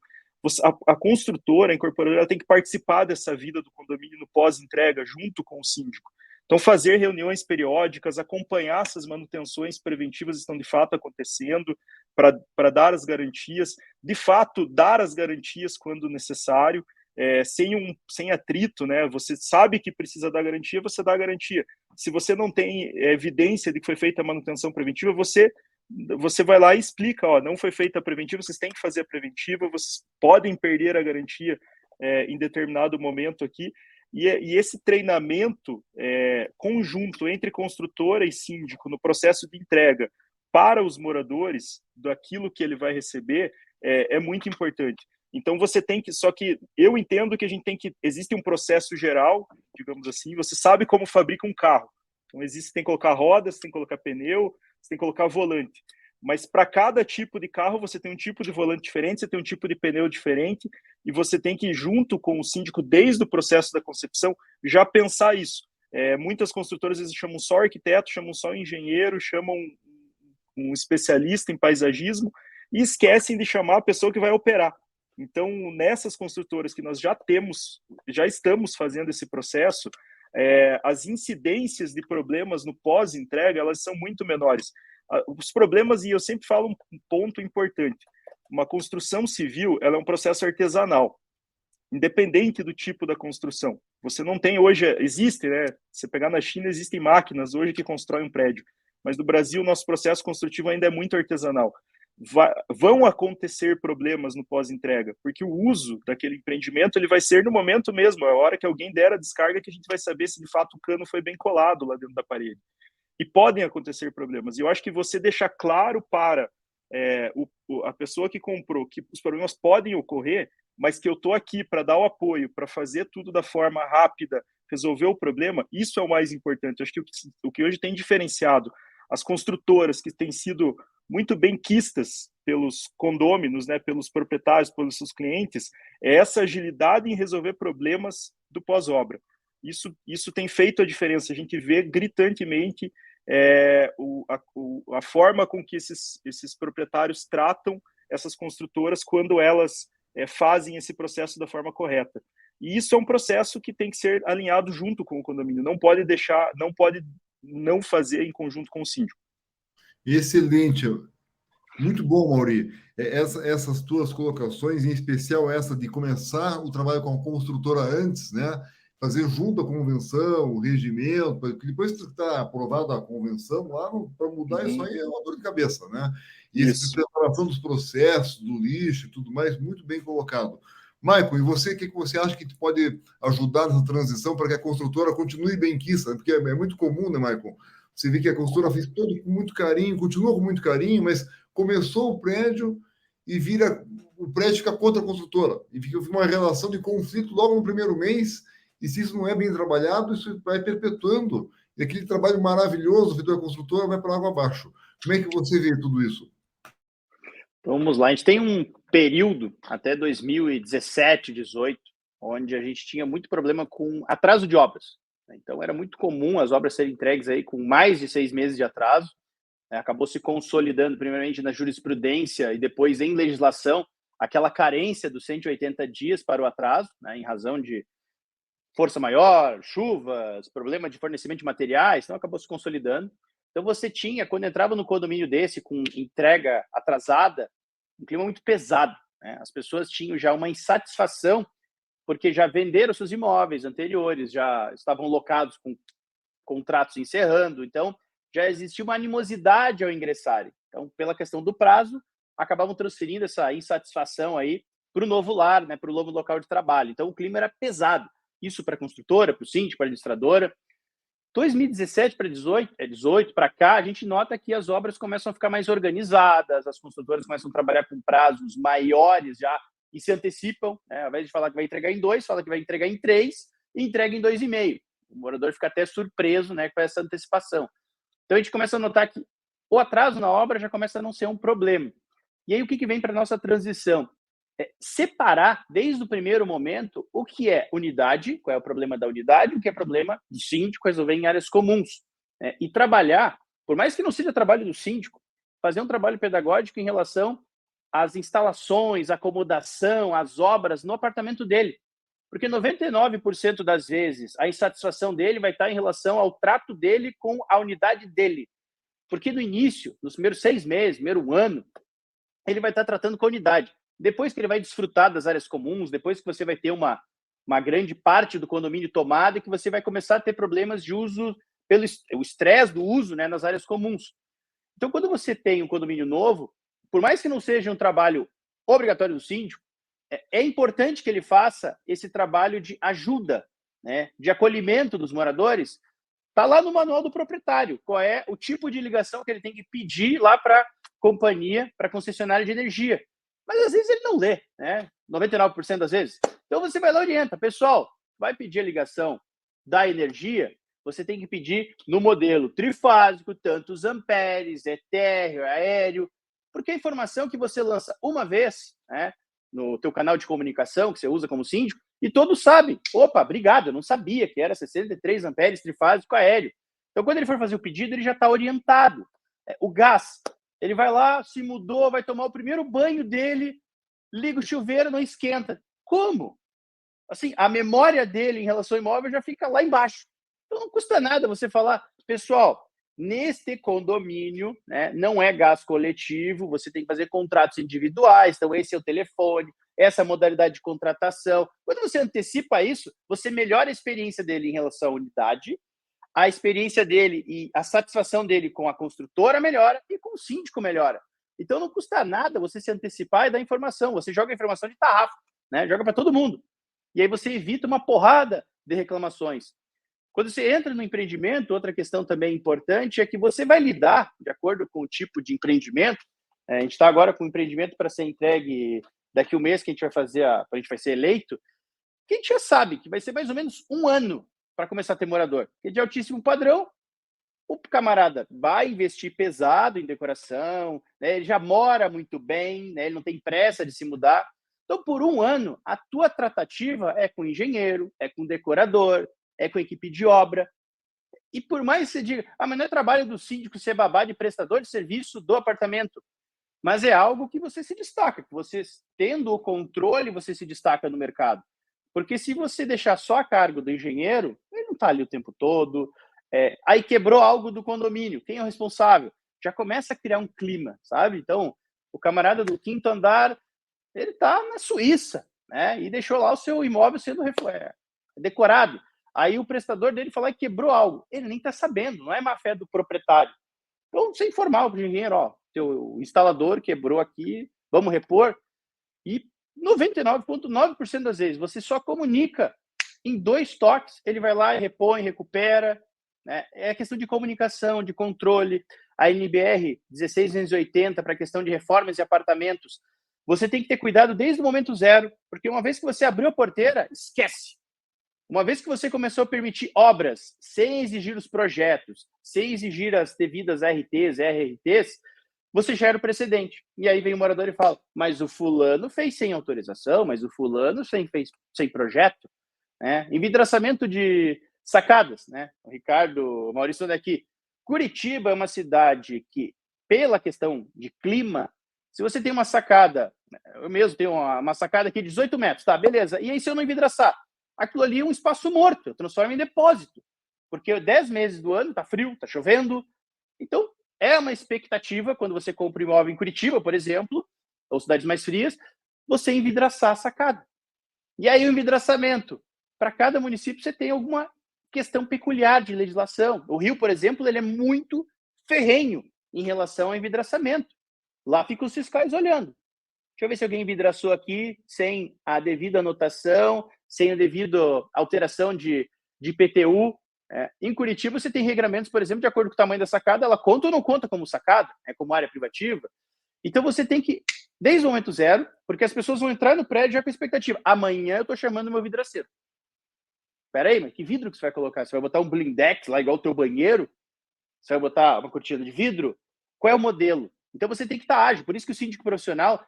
A construtora, a incorporadora, ela tem que participar dessa vida do condomínio no pós-entrega, junto com o síndico. Então, fazer reuniões periódicas, acompanhar se as manutenções preventivas estão de fato acontecendo, para dar as garantias, de fato, dar as garantias quando necessário, sem atrito, né? Você sabe que precisa dar garantia, você dá a garantia. Se você não tem evidência de que foi feita a manutenção preventiva, você vai lá e explica, não foi feita a preventiva, vocês têm que fazer a preventiva, vocês podem perder a garantia em determinado momento aqui. E esse treinamento conjunto entre construtora e síndico no processo de entrega para os moradores daquilo que ele vai receber é muito importante. Então você tem que, só que eu entendo que existe um processo geral, digamos assim, você sabe como fabrica um carro. Então você tem que colocar rodas, você tem que colocar pneu, você tem que colocar volante. Mas para cada tipo de carro você tem um tipo de volante diferente, você tem um tipo de pneu diferente, e você tem que, junto com o síndico, desde o processo da concepção, já pensar isso. Muitas construtoras às vezes chamam só arquiteto, chamam só engenheiro, chamam um especialista em paisagismo e esquecem de chamar a pessoa que vai operar. Então, nessas construtoras que nós já estamos fazendo esse processo, as incidências de problemas no pós-entrega, elas são muito menores. Os problemas, e eu sempre falo um ponto importante, uma construção civil, ela é um processo artesanal, independente do tipo da construção. Você não tem hoje, existe, né? Se você pegar na China, existem máquinas hoje que constroem um prédio, mas no Brasil, nosso processo construtivo ainda é muito artesanal. Vão acontecer problemas no pós-entrega, porque o uso daquele empreendimento ele vai ser no momento mesmo, a hora que alguém der a descarga que a gente vai saber se de fato o cano foi bem colado lá dentro da parede. E podem acontecer problemas. E eu acho que você deixar claro para a pessoa que comprou que os problemas podem ocorrer, mas que eu estou aqui para dar o apoio, para fazer tudo da forma rápida, resolver o problema, isso é o mais importante. Eu acho que o que hoje tem diferenciado as construtoras que têm sido muito bem quistas pelos condôminos, né, pelos proprietários, pelos seus clientes, é essa agilidade em resolver problemas do pós-obra. Isso tem feito a diferença. A gente vê gritantemente a forma com que esses proprietários tratam essas construtoras quando elas fazem esse processo da forma correta. E isso é um processo que tem que ser alinhado junto com o condomínio. Não pode não fazer em conjunto com o síndico. Excelente. Muito bom, Mauri. Essas tuas colocações, em especial essa de começar o trabalho com a construtora antes, né? Fazer junto a convenção, o regimento, porque depois que está aprovada a convenção, lá para mudar isso aí é uma dor de cabeça, né? E essa preparação dos processos, do lixo e tudo mais, muito bem colocado. Maicon, e você, o que você acha que pode ajudar nessa transição para que a construtora continue bem quista? Porque é muito comum, né, Maicon? Você vê que a construtora fez tudo com muito carinho, continua com muito carinho, mas começou o prédio e o prédio fica contra a construtora. E fica uma relação de conflito logo no primeiro mês. E se isso não é bem trabalhado, isso vai perpetuando. E aquele trabalho maravilhoso feito pela construtora vai para água abaixo. Como é que você vê tudo isso? Então, vamos lá. A gente tem um período, até 2017, 2018, onde a gente tinha muito problema com atraso de obras. Então, era muito comum as obras serem entregues aí com mais de 6 meses de atraso. Acabou se consolidando, primeiramente, na jurisprudência e depois em legislação, aquela carência dos 180 dias para o atraso, né, em razão de força maior, chuvas, problema de fornecimento de materiais, então acabou se consolidando. Então, você tinha, quando entrava no condomínio desse, com entrega atrasada, um clima muito pesado, né? As pessoas tinham já uma insatisfação, porque já venderam seus imóveis anteriores, já estavam locados com contratos encerrando, então já existia uma animosidade ao ingressarem. Então, pela questão do prazo, acabavam transferindo essa insatisfação aí para o novo lar, né, para o novo local de trabalho. Então, o clima era pesado. Isso para a construtora, para o síndico, para a administradora. 2017 para 18 para cá, a gente nota que as obras começam a ficar mais organizadas, as construtoras começam a trabalhar com prazos maiores já e se antecipam, né? Ao invés de falar que vai entregar em 2, fala que vai entregar em 3 e entrega em 2,5. O morador fica até surpreso, né, com essa antecipação. Então, a gente começa a notar que o atraso na obra já começa a não ser um problema. E aí, o que vem para a nossa transição? Separar, desde o primeiro momento, o que é unidade, qual é o problema da unidade, o que é problema do síndico, resolver em áreas comuns. E trabalhar, por mais que não seja trabalho do síndico, fazer um trabalho pedagógico em relação às instalações, acomodação, às obras no apartamento dele. Porque 99% das vezes a insatisfação dele vai estar em relação ao trato dele com a unidade dele. Porque no início, nos primeiros 6 meses, primeiro ano, ele vai estar tratando com a unidade. Depois que ele vai desfrutar das áreas comuns, depois que você vai ter uma grande parte do condomínio tomada e que você vai começar a ter problemas de uso, pelo o estresse do uso, né, nas áreas comuns. Então, quando você tem um condomínio novo, por mais que não seja um trabalho obrigatório do síndico, é importante que ele faça esse trabalho de ajuda, né, de acolhimento dos moradores. Está lá no manual do proprietário, qual é o tipo de ligação que ele tem que pedir lá para a companhia, para a concessionária de energia. Mas às vezes ele não lê, né? 99% das vezes. Então você vai lá e orienta. Pessoal, vai pedir a ligação da energia, você tem que pedir no modelo trifásico, tantos amperes, térreo, aéreo, porque a informação que você lança uma vez, né, no teu canal de comunicação, que você usa como síndico, e todos sabem. Opa, obrigado, eu não sabia que era 63 amperes trifásico aéreo. Então, quando ele for fazer o pedido, ele já está orientado. O gás, ele vai lá, se mudou, vai tomar o primeiro banho dele, liga o chuveiro, não esquenta. Como? Assim, a memória dele em relação ao imóvel já fica lá embaixo. Então, não custa nada você falar, pessoal, neste condomínio, né, não é gás coletivo, você tem que fazer contratos individuais, então esse é o telefone, essa modalidade de contratação. Quando você antecipa isso, você melhora a experiência dele em relação à unidade, a experiência dele e a satisfação dele com a construtora melhora e com o síndico melhora. Então não custa nada você se antecipar e dar informação. Você joga a informação de tarrafa, né? Joga para todo mundo. E aí você evita uma porrada de reclamações. Quando você entra no empreendimento, outra questão também importante é que você vai lidar, de acordo com o tipo de empreendimento. A gente está agora com um empreendimento para ser entregue daqui a um mês, que a gente vai fazer, a gente vai ser eleito, que a gente já sabe que vai ser mais ou menos 1 ano para começar a ter morador. Porque de altíssimo padrão, o camarada vai investir pesado em decoração, né? Ele já mora muito bem, né? Ele não tem pressa de se mudar. Então, por 1 ano, a tua tratativa é com engenheiro, é com decorador, é com equipe de obra. E por mais que você diga, mas não é trabalho do síndico ser babá de prestador de serviço do apartamento. Mas é algo que você se destaca, que você, tendo o controle, você se destaca no mercado. Porque se você deixar só a cargo do engenheiro, ele não está ali o tempo todo, aí quebrou algo do condomínio, quem é o responsável? Já começa a criar um clima, sabe? Então, o camarada do 5º andar, ele está na Suíça, né? E deixou lá o seu imóvel sendo decorado. Aí o prestador dele falou que quebrou algo. Ele nem está sabendo, não é má fé do proprietário. Então, você informar o engenheiro, ó, teu instalador quebrou aqui, vamos repor. E 99,9% das vezes, você só comunica em 2 toques, ele vai lá e repõe, recupera. Né? É questão de comunicação, de controle. A NBR 16280 para a questão de reformas e apartamentos você tem que ter cuidado desde o momento zero, porque uma vez que você abriu a porteira, esquece. Uma vez que você começou a permitir obras sem exigir os projetos, sem exigir as devidas ARTs, RRTs, você gera o precedente. E aí vem o morador e fala, mas o fulano fez sem autorização, mas o fulano fez sem projeto. Né? Envidraçamento de sacadas. Né? O Maurício anda aqui. Curitiba é uma cidade que, pela questão de clima, se você tem uma sacada, eu mesmo tenho uma sacada aqui de 18 metros, tá, beleza. E aí se eu não envidraçar? Aquilo ali é um espaço morto, eu transformo em depósito. Porque 10 meses do ano tá frio, tá chovendo. Então, é uma expectativa, quando você compra imóvel em Curitiba, por exemplo, ou cidades mais frias, você envidraçar a sacada. E aí o envidraçamento. Para cada município, você tem alguma questão peculiar de legislação. O Rio, por exemplo, ele é muito ferrenho em relação ao envidraçamento. Lá ficam os fiscais olhando. Deixa eu ver se alguém envidraçou aqui sem a devida anotação, sem a devida alteração de IPTU. Em Curitiba, você tem regramentos, por exemplo, de acordo com o tamanho da sacada, ela conta ou não conta como sacada, como área privativa. Então, você tem que, desde o momento zero, porque as pessoas vão entrar no prédio já com a expectativa. Amanhã eu estou chamando meu vidraceiro. Espera aí, mas que vidro que você vai colocar? Você vai botar um blindex lá, igual o teu banheiro? Você vai botar uma cortina de vidro? Qual é o modelo? Então, você tem que estar ágil. Por isso que o síndico profissional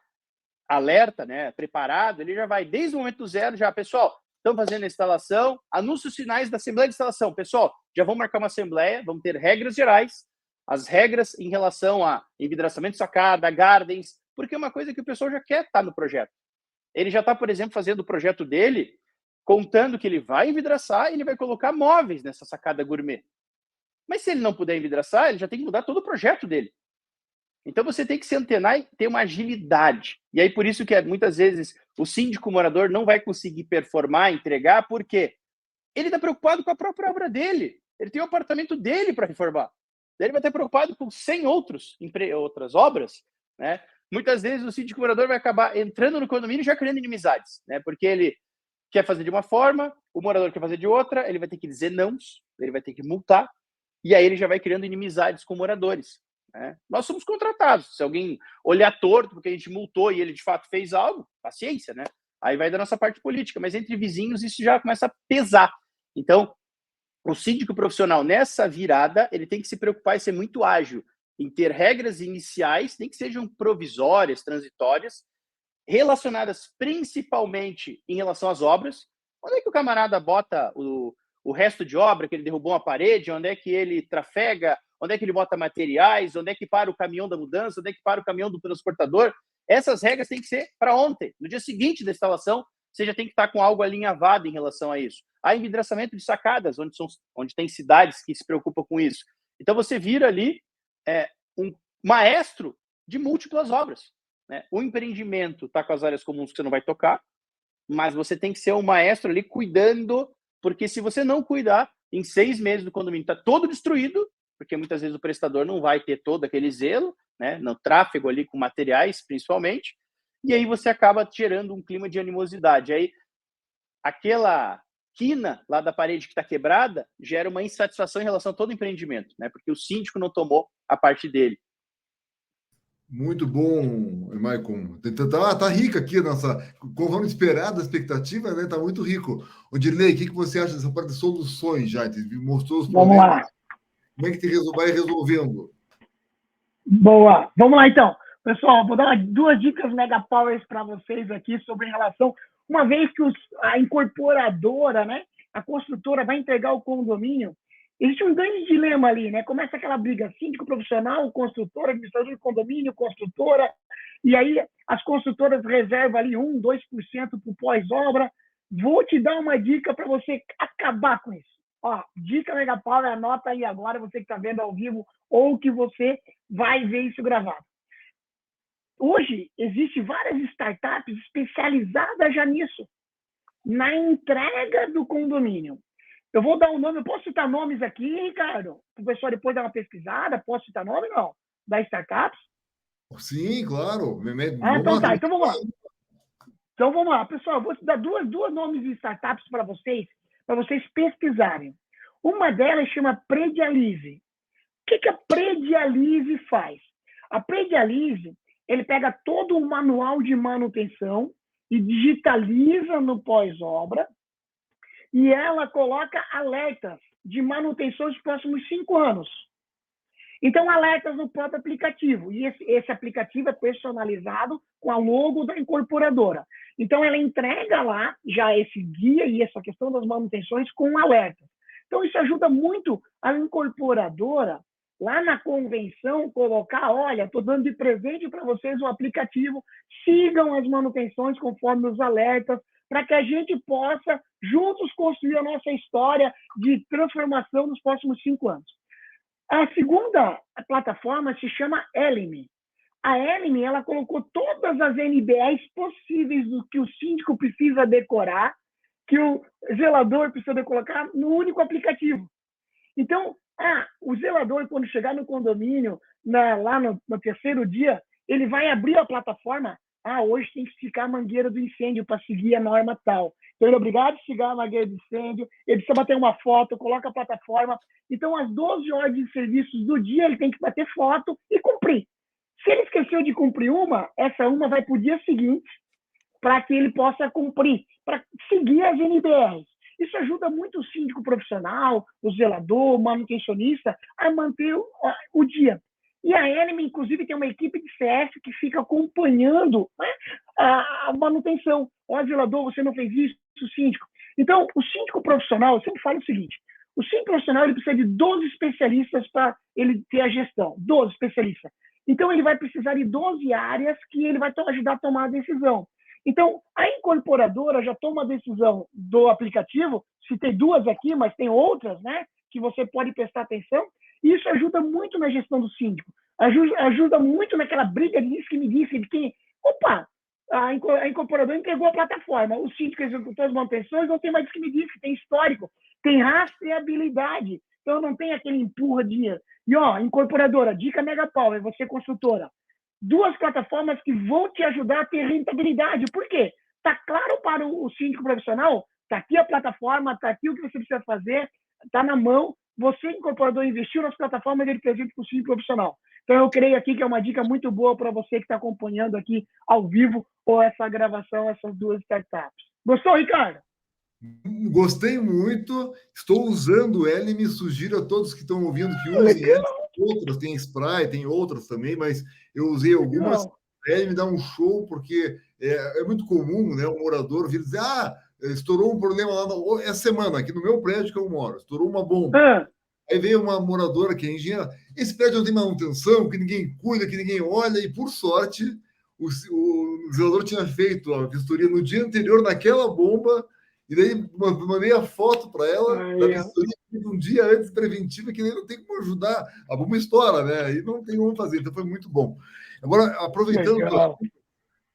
alerta, né, preparado, ele já vai desde o momento zero, já, pessoal, estamos fazendo a instalação, anúncios finais da Assembleia de Instalação. Pessoal, já vamos marcar uma Assembleia, vamos ter regras gerais, as regras em relação a envidraçamento de sacada, gardens, porque é uma coisa que o pessoal já quer estar no projeto. Ele já está, por exemplo, fazendo o projeto dele, contando que ele vai envidraçar e ele vai colocar móveis nessa sacada gourmet. Mas se ele não puder envidraçar, ele já tem que mudar todo o projeto dele. Então, você tem que se antenar e ter uma agilidade. E aí, por isso que muitas vezes o síndico morador não vai conseguir performar, entregar, porque ele está preocupado com a própria obra dele. Ele tem o apartamento dele para reformar. Ele vai estar preocupado com 100 outras obras. Né? Muitas vezes o síndico morador vai acabar entrando no condomínio e já criando inimizades. Né? Porque ele quer fazer de uma forma, o morador quer fazer de outra, ele vai ter que dizer não, ele vai ter que multar, e aí ele já vai criando inimizades com moradores. Nós somos contratados. Se alguém olhar torto porque a gente multou e ele de fato fez algo, paciência, né? Aí vai da nossa parte política, mas entre vizinhos isso já começa a pesar. Então, o síndico profissional nessa virada, ele tem que se preocupar e ser muito ágil em ter regras iniciais, nem que sejam provisórias, transitórias, relacionadas principalmente em relação às obras. Onde é que o camarada bota o resto de obra, que ele derrubou uma parede, onde é que ele trafega, onde é que ele bota materiais, onde é que para o caminhão da mudança, onde é que para o caminhão do transportador. Essas regras têm que ser para ontem. No dia seguinte da instalação, você já tem que estar com algo alinhavado em relação a isso. Há envidraçamento de sacadas, onde tem cidades que se preocupam com isso. Então, você vira ali um maestro de múltiplas obras. Né? O empreendimento está com as áreas comuns que você não vai tocar, mas você tem que ser um maestro ali cuidando, porque se você não cuidar, em 6 meses do condomínio está todo destruído, porque muitas vezes o prestador não vai ter todo aquele zelo, né, no tráfego ali com materiais, principalmente, e aí você acaba gerando um clima de animosidade. Aí, aquela quina lá da parede que está quebrada gera uma insatisfação em relação a todo o empreendimento, né, porque o síndico não tomou a parte dele. Muito bom, Maicon. Tá rica aqui a nossa. Como vamos esperar da expectativa, né? Tá muito rico. O Dirley, o que você acha dessa parte de soluções já? Mostrou os problemas. Vamos lá. Como é que vai resolvendo? Boa. Vamos lá, então. Pessoal, vou dar 2 dicas mega powers para vocês aqui sobre relação. Uma vez que a incorporadora, né, a construtora vai entregar o condomínio, existe um grande dilema ali, né? Começa aquela briga, síndico profissional, construtora, administrador de condomínio, construtora, e aí as construtoras reservam ali 1%, 2% para o pós-obra. Vou te dar uma dica para você acabar com isso. Ó, dica mega power, anota aí agora, você que está vendo ao vivo ou que você vai ver isso gravado. Hoje, existem várias startups especializadas já nisso, na entrega do condomínio. Eu vou dar um nome, eu posso citar nomes aqui, Ricardo? O pessoal depois dá uma pesquisada, posso citar nome não? Da startups? Sim, claro. Então tá, então vamos lá. Então vamos lá, pessoal, eu vou dar duas nomes de startups para vocês pesquisarem. Uma delas chama Predialize. O que a Predialize faz? A Predialize ele pega todo o manual de manutenção e digitaliza no pós-obra, e ela coloca alertas de manutenção dos próximos 5 anos. Então, alertas no próprio aplicativo. E esse aplicativo é personalizado com a logo da incorporadora. Então, ela entrega lá já esse guia e essa questão das manutenções com alertas. Então, isso ajuda muito a incorporadora, lá na convenção, colocar, olha, estou dando de presente para vocês o aplicativo, sigam as manutenções conforme os alertas, para que a gente possa, juntos, construir a nossa história de transformação nos próximos 5 anos. A segunda plataforma se chama Elime. A Elime, ela colocou todas as NBRs possíveis do que o síndico precisa decorar, que o zelador precisa colocar no único aplicativo. Então, o zelador, quando chegar no condomínio, lá no 3º dia, ele vai abrir a plataforma. Hoje tem que esticar a mangueira do incêndio para seguir a norma tal. Então, ele é obrigado a esticar a mangueira do incêndio, ele precisa bater uma foto, coloca a plataforma. Então, as 12 ordens de serviços do dia, ele tem que bater foto e cumprir. Se ele esqueceu de cumprir essa uma vai para o dia seguinte, para que ele possa cumprir, para seguir as NBRs. Isso ajuda muito o síndico profissional, o zelador, o manutencionista, a manter o dia. E a Elime, inclusive, tem uma equipe de CS que fica acompanhando, né, a manutenção. Ó, zelador, você não fez isso, síndico. Então, o síndico profissional, eu sempre falo o seguinte, o síndico profissional ele precisa de 12 especialistas para ele ter a gestão, 12 especialistas. Então, ele vai precisar de 12 áreas que ele vai ajudar a tomar a decisão. Então, a incorporadora já toma a decisão do aplicativo, citei 2 aqui, mas tem outras, né, que você pode prestar atenção, e isso ajuda muito na gestão do síndico, ajuda muito naquela briga de disse que me disse, de que, a incorporadora entregou a plataforma, o síndico executou as manutenções, não tem mais disse que me disse, tem histórico, tem rastreabilidade, então não tem aquele empurra dinheiro. E, incorporadora, dica Mega Power, você consultora, 2 plataformas que vão te ajudar a ter rentabilidade. Por quê? Está claro para o síndico profissional? Está aqui a plataforma, está aqui o que você precisa fazer, está na mão. Você, incorporador, investiu nas plataformas de presente para o síndico profissional. Então, eu creio aqui que é uma dica muito boa para você que está acompanhando aqui ao vivo ou essa gravação, essas 2 startups. Gostou, Ricardo? Gostei muito. Estou usando ela e me sugiro a todos que estão ouvindo que usem ela. Outras, tem Spry, tem outras também, mas eu usei algumas. Ele me dá um show, porque é muito comum, né, um morador vir dizer, estourou um problema lá essa semana, aqui no meu prédio que eu moro, estourou uma bomba. Aí veio uma moradora que é engenheira, esse prédio não tem manutenção, que ninguém cuida, que ninguém olha, e por sorte, o zelador tinha feito a vistoria no dia anterior naquela bomba, e daí mandei a foto para ela da vistoria um dia antes preventiva, que nem não tem como ajudar. A bomba estoura, né? Aí não tem como fazer. Então foi muito bom. Agora, aproveitando,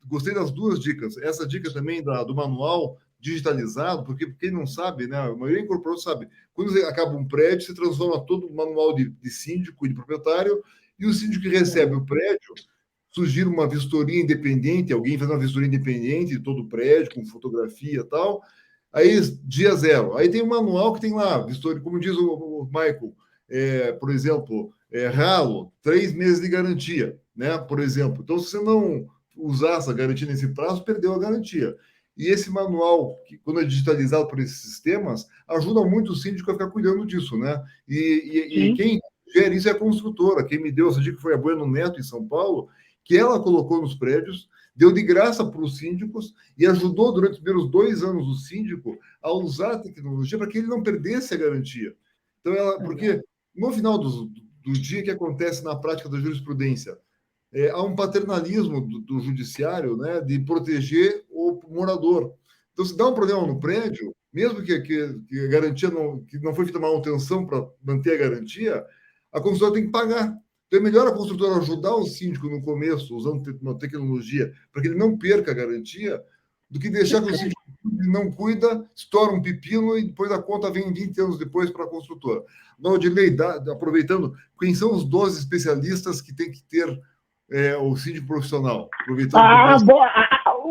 gostei das 2 dicas. Essa dica também do manual digitalizado, porque quem não sabe, né? A maioria incorporou sabe. Quando você acaba um prédio, você transforma todo o manual de síndico e de proprietário, e o síndico que recebe o prédio sugira uma vistoria independente, alguém faz uma vistoria independente de todo o prédio, com fotografia e tal. Aí, dia 0. Aí tem um manual que tem lá, vistoria, como diz o Michael, por exemplo, ralo, 3 meses de garantia, né? Por exemplo. Então, se você não usar essa garantia nesse prazo, perdeu a garantia. E esse manual, que quando é digitalizado por esses sistemas, ajuda muito o síndico a ficar cuidando disso, né? E quem gera isso é a construtora. Quem me deu essa dica foi a Bueno Neto, em São Paulo, que ela colocou nos prédios, deu de graça para os síndicos e ajudou durante os primeiros 2 anos o síndico a usar a tecnologia para que ele não perdesse a garantia. Então, porque no final do dia, que acontece na prática da jurisprudência? Há um paternalismo do judiciário, né, de proteger o morador. Então, se dá um problema no prédio, mesmo que a garantia que não foi feita manutenção para manter a garantia, a construtora tem que pagar. Então, é melhor a construtora ajudar o síndico no começo, usando uma tecnologia, para que ele não perca a garantia, do que deixar que o síndico não cuida, estoura um pepino e depois a conta vem 20 anos depois para a construtora. Valdilei, aproveitando, quem são os 12 especialistas que tem que ter o síndico profissional?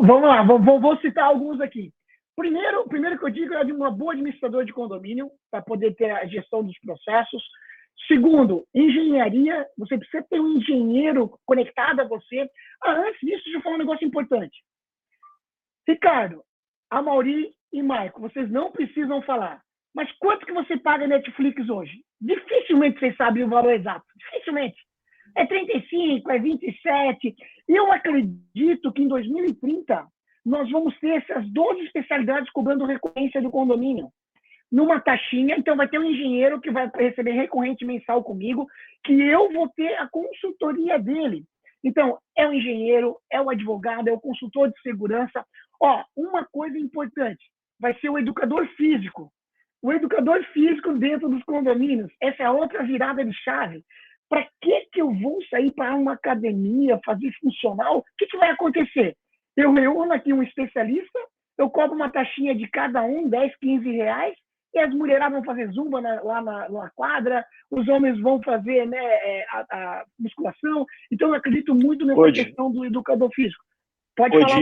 Vamos lá, vou citar alguns aqui. Primeiro que eu digo é de uma boa administradora de condomínio, para poder ter a gestão dos processos. Segundo, engenharia, você precisa ter um engenheiro conectado a você. Antes disso, deixa eu falar um negócio importante. Ricardo, Amaury e Maico, vocês não precisam falar. Mas quanto que você paga Netflix hoje? Dificilmente vocês sabem o valor exato. Dificilmente. É 35, é 27. Eu acredito que em 2030 nós vamos ter essas 12 especialidades cobrando recorrência do condomínio. Numa taxinha, então vai ter um engenheiro que vai receber recorrente mensal comigo, que eu vou ter a consultoria dele. Então, é o engenheiro, é o advogado, é o consultor de segurança. Uma coisa importante, vai ser o educador físico. O educador físico dentro dos condomínios. Essa é outra virada de chave. Para que eu vou sair para uma academia, fazer funcional? O que vai acontecer? Eu reúno aqui um especialista, eu cobro uma taxinha de cada um, 10, 15 reais, e as mulheradas vão fazer zumba lá na quadra, os homens vão fazer, né, a musculação. Então, eu acredito muito nessa questão do educador físico. Pode falar,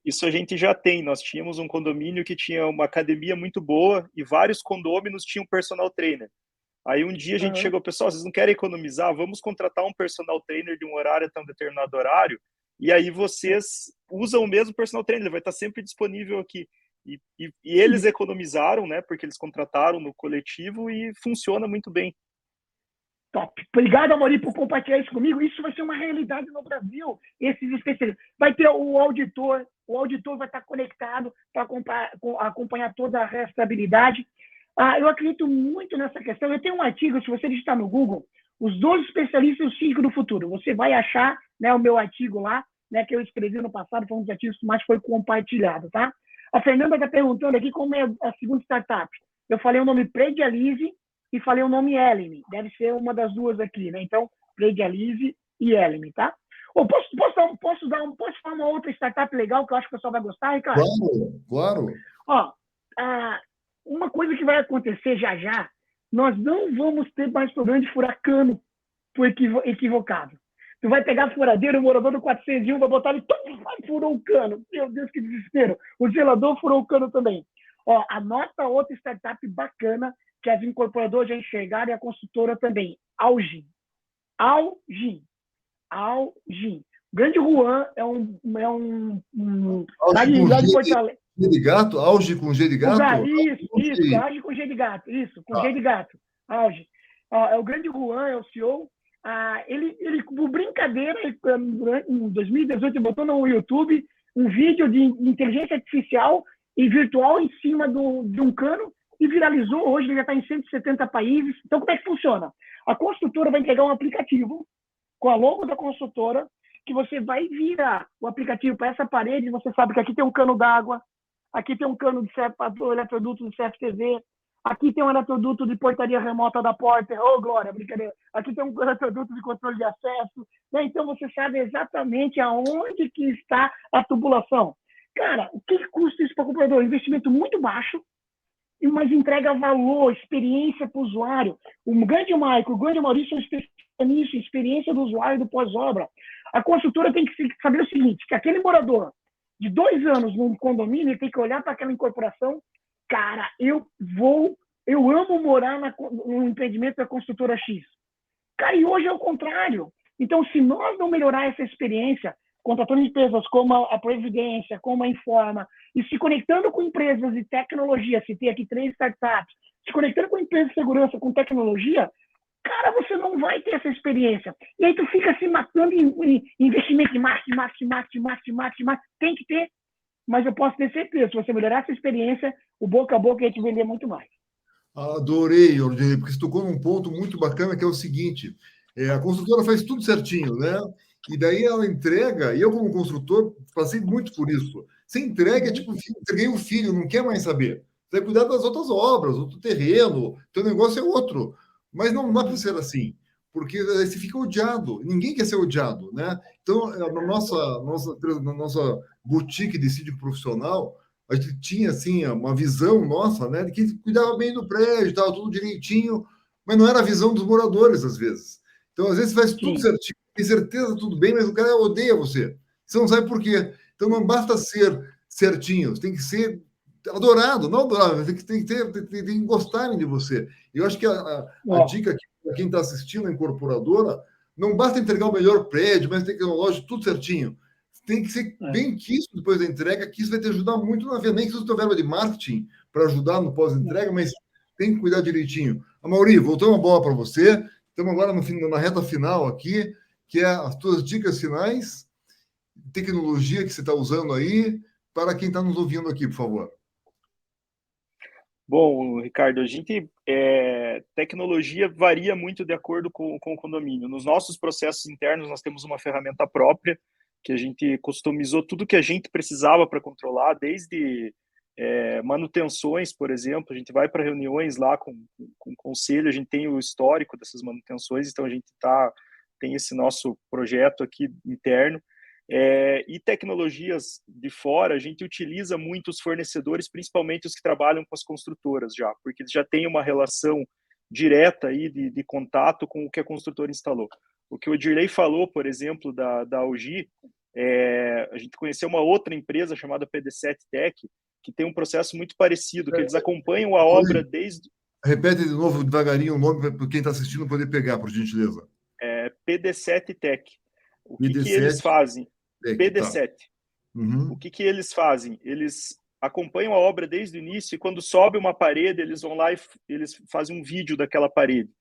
isso a gente já tem. Nós tínhamos um condomínio que tinha uma academia muito boa e vários condôminos tinham personal trainer. Aí um dia a gente chegou, pessoal, vocês não querem economizar? Vamos contratar um personal trainer de um horário até um determinado horário, e aí vocês usam o mesmo personal trainer, ele vai estar sempre disponível aqui. E eles economizaram, né, porque eles contrataram no coletivo e funciona muito bem. Top. Obrigado, Amaury, por compartilhar isso comigo. Isso vai ser uma realidade no Brasil, esses especialistas. Vai ter o auditor vai estar conectado para acompanhar toda a restabilidade. Eu acredito muito nessa questão. Eu tenho um artigo, se você digitar no Google, os 12 especialistas do síndico do futuro. Você vai achar, né, o meu artigo lá, né, que eu escrevi no passado, foi um dos artigos que mais foi compartilhado, tá? A Fernanda está perguntando aqui como é a segunda startup. Eu falei o nome Predialize e falei o nome Eleme. Deve ser uma das duas aqui, né? Então, Predialize e Eleme, tá? Posso falar uma outra startup legal que eu acho que o pessoal vai gostar, Ricardo? Claro. Uma coisa que vai acontecer já, nós não vamos ter mais problema de furar cano por equivocado. Tu vai pegar a furadeira, o morador do 401 vai botar ele, furou o cano. Meu Deus, que desespero. O zelador furou o cano também. Anota outra startup bacana que as incorporadoras já enxergaram e a consultora também. Algin. O Grande Juan é um lá de Porto Alegre. G de gato? Auge com G de gato? Isso, Auge com G de gato. Isso, com G de gato. Auge. É o Grande Juan, é o CEO. Ele, por brincadeira, em 2018, ele botou no YouTube um vídeo de inteligência artificial e virtual em cima de um cano e viralizou. Hoje ele já está em 170 países. Então, como é que funciona? A construtora vai entregar um aplicativo com a logo da construtora, que você vai virar o aplicativo para essa parede, e você sabe que aqui tem um cano d'água, aqui tem um cano de eletroduto do CFTV, aqui tem um eletroduto de portaria remota da porta, glória, brincadeira, aqui tem um eletroduto de controle de acesso, né? Então você sabe exatamente aonde que está a tubulação. Cara, o que custa isso para o comprador? Investimento muito baixo, mas entrega valor, experiência para o usuário. O grande Maico, o grande Maurício são especialistas nisso, experiência do usuário do pós-obra. A construtora tem que saber o seguinte, que aquele morador de 2 anos num condomínio, ele tem que olhar para aquela incorporação, cara, eu amo morar no empreendimento da construtora X. Cara, e hoje é o contrário. Então, se nós não melhorar essa experiência, contratando empresas como a Previdência, como a Informa, e se conectando com empresas de tecnologia, citei aqui 3 startups, se conectando com empresas de segurança, com tecnologia, cara, você não vai ter essa experiência. E aí tu fica se matando em investimento em marketing. Tem que ter. Mas eu posso ter certeza, se você melhorar essa experiência, o boca a boca ia te vender muito mais. Adorei, Ordem, porque você tocou num ponto muito bacana, que é o seguinte, a construtora faz tudo certinho, né? E daí ela entrega, e eu como construtor passei muito por isso. Você entrega, tipo, entreguei um filho, não quer mais saber. Você vai cuidar das outras obras, outro terreno, teu negócio é outro. Mas não dá para ser assim, porque aí você fica odiado. Ninguém quer ser odiado, né? Então, na nossa boutique de síndico profissional, a gente tinha, assim, uma visão nossa, né? De que cuidava bem do prédio, estava tudo direitinho, mas não era a visão dos moradores, às vezes. Então, às vezes, faz tudo certinho, tem certeza tudo bem, mas o cara odeia você. Você não sabe por quê. Então, não basta ser certinho, tem que ser adorado, não adorado, tem que gostarem de você. Eu acho que a dica aqui para quem está assistindo a incorporadora, não basta entregar o melhor prédio, mas tecnológico, tudo certinho. Tem que ser bem quisto depois da entrega, que isso vai te ajudar muito na venda. Nem que você tenha verba de marketing para ajudar no pós-entrega, mas tem que cuidar direitinho. Amaury, voltando a bola para você. Estamos agora na reta final aqui, que é as tuas dicas finais, tecnologia que você está usando aí, para quem está nos ouvindo aqui, por favor. Bom, Ricardo, a gente tecnologia varia muito de acordo com o condomínio. Nos nossos processos internos, nós temos uma ferramenta própria que a gente customizou tudo que a gente precisava para controlar, desde manutenções, por exemplo. A gente vai para reuniões lá com o conselho, a gente tem o histórico dessas manutenções, então a gente tem esse nosso projeto aqui interno. E tecnologias de fora, a gente utiliza muito os fornecedores, principalmente os que trabalham com as construtoras já, porque eles já têm uma relação direta aí de contato com o que a construtora instalou. O que o Edirley falou, por exemplo, da Algi, a gente conheceu uma outra empresa chamada PD7 Tech, que tem um processo muito parecido, que eles acompanham a obra desde... Repete de novo devagarinho o nome para quem está assistindo poder pegar, por gentileza. PD7 Tech. O que PD7 eles fazem? PD7. Tá. Uhum. O que eles fazem? Eles acompanham a obra desde o início e quando sobe uma parede, eles vão lá e eles fazem um vídeo daquela parede,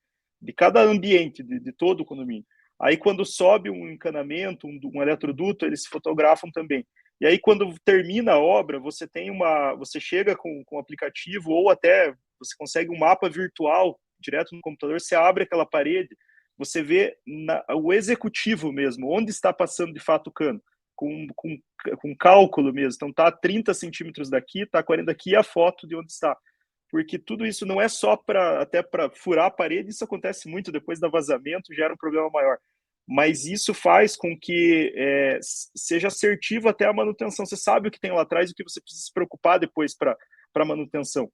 de cada ambiente, de todo o condomínio. Aí quando sobe um encanamento, um eletroduto, eles fotografam também. E aí quando termina a obra, você chega com o aplicativo ou até você consegue um mapa virtual direto no computador, você abre aquela parede, você vê o executivo mesmo, onde está passando de fato o cano, com cálculo mesmo. Então tá a 30 centímetros daqui, tá a 40 daqui, e a foto de onde está. Porque tudo isso não é só até para furar a parede, isso acontece muito depois da vazamento, gera um problema maior. Mas isso faz com que seja assertivo até a manutenção. Você sabe o que tem lá atrás e o que você precisa se preocupar depois para manutenção.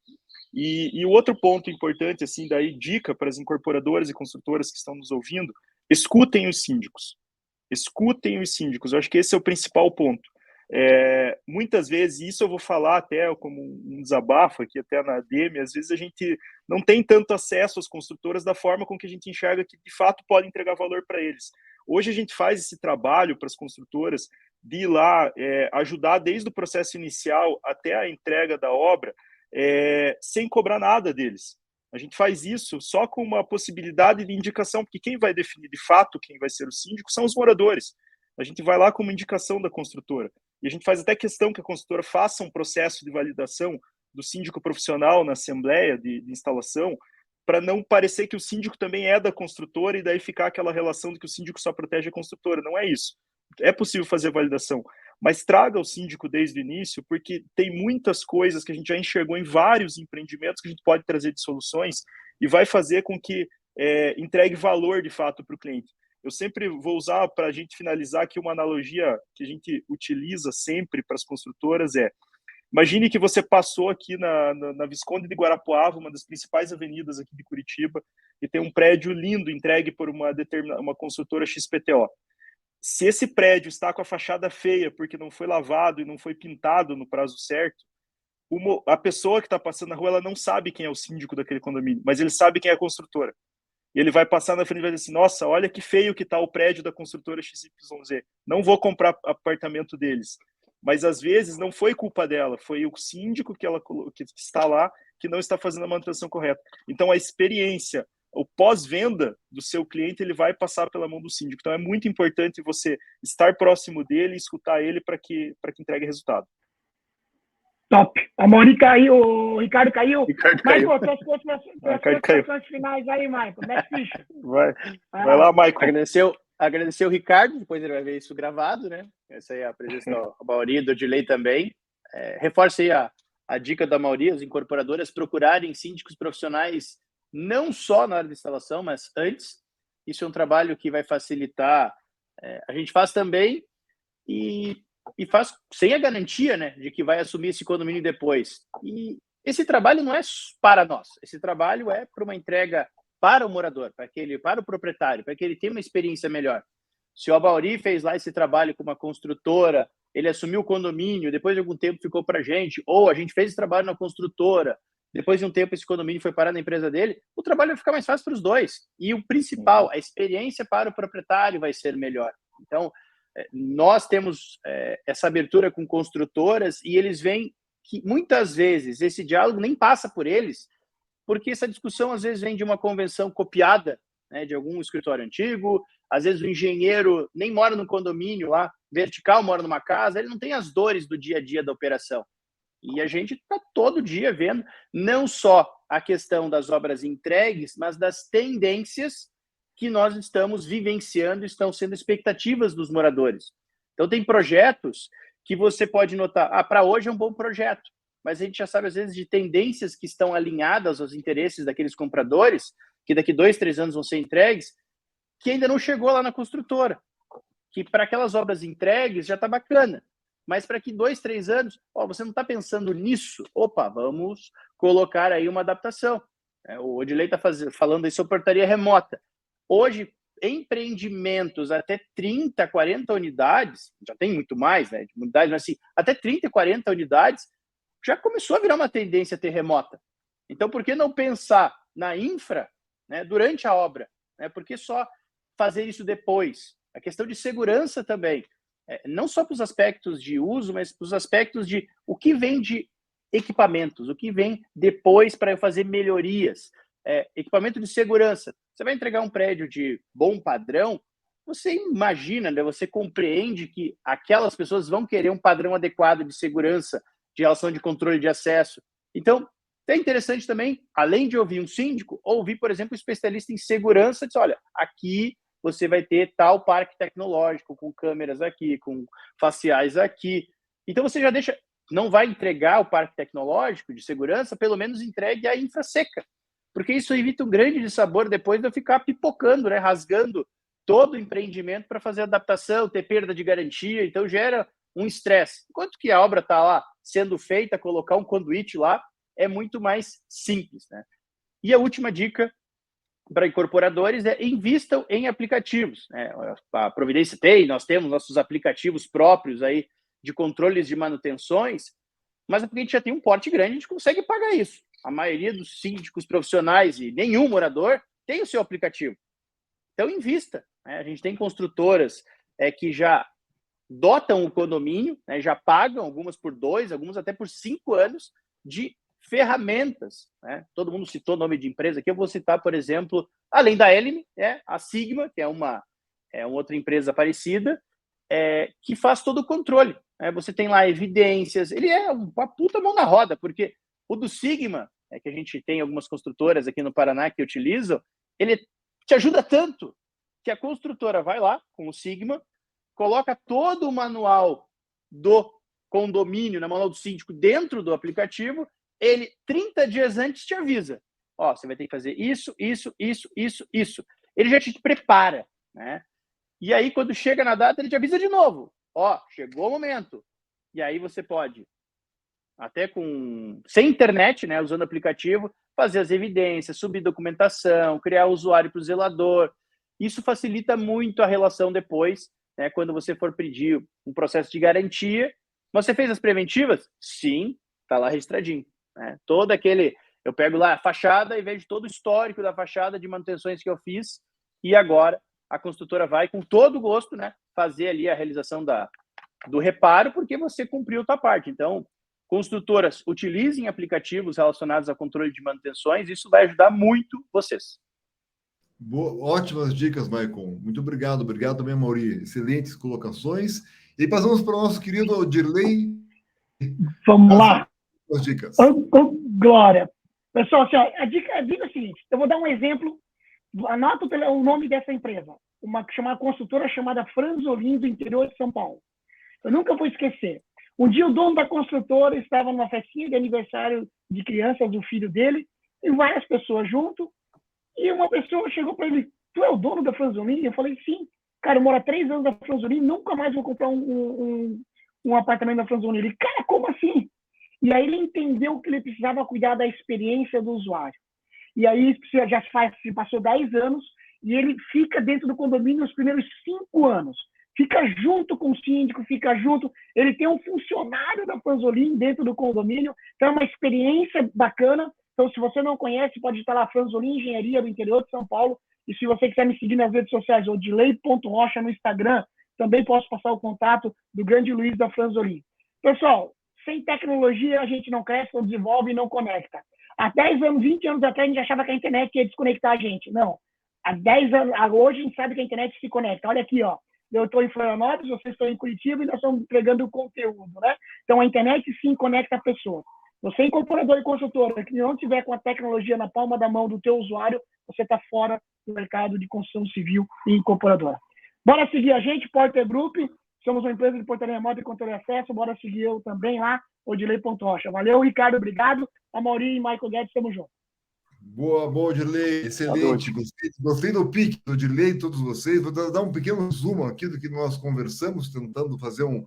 E o outro ponto importante, assim, daí dica para as incorporadoras e construtoras que estão nos ouvindo, escutem os síndicos. Escutem os síndicos. Eu acho que esse é o principal ponto. Muitas vezes, isso eu vou falar até como um desabafo aqui até na ADEME, às vezes a gente não tem tanto acesso às construtoras da forma com que a gente enxerga que de fato pode entregar valor para eles. Hoje a gente faz esse trabalho para as construtoras de ir lá ajudar desde o processo inicial até a entrega da obra, sem cobrar nada deles. A gente faz isso só com uma possibilidade de indicação, porque quem vai definir de fato quem vai ser o síndico são os moradores. A gente vai lá com uma indicação da construtora. E a gente faz até questão que a construtora faça um processo de validação do síndico profissional na assembleia de instalação, para não parecer que o síndico também é da construtora e daí ficar aquela relação de que o síndico só protege a construtora. Não é isso. É possível fazer validação, mas traga o síndico desde o início, porque tem muitas coisas que a gente já enxergou em vários empreendimentos que a gente pode trazer de soluções e vai fazer com que entregue valor de fato para o cliente. Eu sempre vou usar, para a gente finalizar aqui, uma analogia que a gente utiliza sempre para as construtoras imagine que você passou aqui na Visconde de Guarapuava, uma das principais avenidas aqui de Curitiba, e tem um prédio lindo entregue por uma construtora XPTO. Se esse prédio está com a fachada feia porque não foi lavado e não foi pintado no prazo certo, a pessoa que está passando na rua, ela não sabe quem é o síndico daquele condomínio, mas ele sabe quem é a construtora. E ele vai passar na frente e vai dizer assim, nossa, olha que feio que está o prédio da construtora XYZ. Não vou comprar apartamento deles. Mas, às vezes, não foi culpa dela. Foi o síndico que está lá que não está fazendo a manutenção correta. Então, a experiência, o pós-venda do seu cliente, ele vai passar pela mão do síndico. Então, é muito importante você estar próximo dele e escutar ele para que entregue resultado. Top. A Mauri caiu, o Ricardo caiu. Michael, tuas considerações finais aí, Michael. Next ficha. Vai lá, Michael. Agradecer o Ricardo, depois ele vai ver isso gravado, né? Essa aí é a presença da Mauri, do Edirley também. Reforça aí a dica da Mauri, as incorporadoras procurarem síndicos profissionais não só na área de instalação, mas antes. Isso é um trabalho que vai facilitar. A gente faz também e faz sem a garantia, né, de que vai assumir esse condomínio depois. E esse trabalho não é para nós. Esse trabalho é para uma entrega para o morador, para o proprietário, para que ele tenha uma experiência melhor. Se o Amaury fez lá esse trabalho com uma construtora, ele assumiu o condomínio, depois de algum tempo ficou para a gente, ou a gente fez esse trabalho na construtora, depois de um tempo esse condomínio foi parar na empresa dele, o trabalho vai ficar mais fácil para os dois. E o principal, a experiência para o proprietário vai ser melhor. Então, nós temos essa abertura com construtoras e eles veem que muitas vezes esse diálogo nem passa por eles, porque essa discussão às vezes vem de uma convenção copiada, né, de algum escritório antigo, às vezes o engenheiro nem mora no condomínio lá, vertical, mora numa casa, ele não tem as dores do dia a dia da operação. E a gente está todo dia vendo não só a questão das obras entregues, mas das tendências que nós estamos vivenciando, estão sendo expectativas dos moradores. Então, tem projetos que você pode notar, para hoje é um bom projeto, mas a gente já sabe, às vezes, de tendências que estão alinhadas aos interesses daqueles compradores, que daqui 2, 3 anos vão ser entregues, que ainda não chegou lá na construtora, que para aquelas obras entregues já está bacana, mas para que 2, 3 anos, você não está pensando nisso? Opa, vamos colocar aí uma adaptação. O Odilei está falando aí sobre portaria remota. Hoje, empreendimentos até 30, 40 unidades, já tem muito mais, né, unidades, mas assim, até 30, 40 unidades, já começou a virar uma tendência a ter remota. Então, por que não pensar na infra, né, durante a obra? Né? Por que só fazer isso depois? A questão de segurança também. Não só para os aspectos de uso, mas para os aspectos de o que vem de equipamentos, o que vem depois para eu fazer melhorias. Equipamento de segurança. Você vai entregar um prédio de bom padrão, você imagina, né, você compreende que aquelas pessoas vão querer um padrão adequado de segurança, de relação de controle de acesso. Então, é interessante também, além de ouvir um síndico, ouvir, por exemplo, um especialista em segurança, diz, olha, aqui você vai ter tal parque tecnológico, com câmeras aqui, com faciais aqui. Então, você já deixa, não vai entregar o parque tecnológico de segurança, pelo menos entregue a infra seca, porque isso evita um grande dissabor depois de eu ficar pipocando, né, rasgando todo o empreendimento para fazer adaptação, ter perda de garantia, então gera um estresse. Enquanto que a obra está lá sendo feita, colocar um conduíte lá, é muito mais simples, né? E a última dica para incorporadores é invistam em aplicativos, né? A Providência tem, nós temos nossos aplicativos próprios aí de controles de manutenções, mas é porque a gente já tem um porte grande, a gente consegue pagar isso. A maioria dos síndicos profissionais e nenhum morador tem o seu aplicativo. Então, invista, né? A gente tem construtoras que já dotam o condomínio, né? Já pagam, algumas por 2, algumas até por 5 anos, de ferramentas, né? Todo mundo citou o nome de empresa aqui, eu vou citar, por exemplo, além da Elime, a Sigma, que é uma outra empresa parecida, que faz todo o controle. Você tem lá evidências, ele é uma puta mão na roda, porque o do Sigma, que a gente tem algumas construtoras aqui no Paraná que utilizam, ele te ajuda tanto que a construtora vai lá com o Sigma, coloca todo o manual do condomínio, na manual do síndico, dentro do aplicativo, ele 30 dias antes te avisa, você vai ter que fazer isso, isso, isso, isso, isso. Ele já te prepara, né? E aí, quando chega na data, ele te avisa de novo, chegou o momento. E aí você pode, até sem internet, né, usando o aplicativo, fazer as evidências, subir documentação, criar usuário para o zelador. Isso facilita muito a relação depois, né, quando você for pedir um processo de garantia. Você fez as preventivas? Sim, está lá registradinho. Né? Todo aquele... Eu pego lá a fachada e vejo todo o histórico da fachada de manutenções que eu fiz, e agora a construtora vai, com todo gosto, né, fazer ali a realização do reparo, porque você cumpriu a sua parte. Então, construtoras, utilizem aplicativos relacionados a controle de manutenções, isso vai ajudar muito vocês. Ótimas dicas, Maicon. Muito obrigado. Obrigado também, Mauri. Excelentes colocações. E passamos para o nosso querido Odilei. Vamos lá. As dicas. Glória. Pessoal, assim, a dica é a seguinte, eu vou dar um exemplo, anota o nome dessa empresa, uma construtora chamada Franzolin, do interior de São Paulo. Eu nunca vou esquecer. Um dia o dono da construtora estava numa festinha de aniversário de criança do filho dele, e várias pessoas junto, e uma pessoa chegou para ele, tu é o dono da Franzolin? Eu falei, sim. Cara, eu moro há 3 anos na Franzolin, nunca mais vou comprar um apartamento na Franzolin. Ele, cara, como assim? E aí ele entendeu que ele precisava cuidar da experiência do usuário. E aí se passou 10 anos, e ele fica dentro do condomínio nos primeiros 5 anos. Fica junto com o síndico, fica junto. Ele tem um funcionário da Franzolin dentro do condomínio, então é uma experiência bacana. Então, se você não conhece, pode digitar lá Franzolin Engenharia do interior de São Paulo. E se você quiser me seguir nas redes sociais, odilei.rocha no Instagram, também posso passar o contato do grande Luiz da Franzolin. Pessoal, sem tecnologia a gente não cresce, não desenvolve e não conecta. Há 10 anos, 20 anos atrás, a gente achava que a internet ia desconectar a gente. Não. Há 10 anos, hoje a gente sabe que a internet se conecta. Olha aqui, ó. Eu estou em Florianópolis, vocês estão em Curitiba e nós estamos entregando conteúdo, né? Então, a internet sim conecta a pessoa. Você, incorporador e consultora, que não tiver com a tecnologia na palma da mão do teu usuário, você está fora do mercado de construção civil e incorporadora. Bora seguir a gente, Porter Group. Somos uma empresa de portaria remota e controle de acesso. Bora seguir eu também lá, odilei.rocha. Valeu, Ricardo, obrigado. A Mauri e Michael Guedes, estamos juntos. Boa, Odilei, excelente. Gostei do pique do Odilei e todos vocês. Vou dar um pequeno resumo aqui do que nós conversamos, tentando fazer um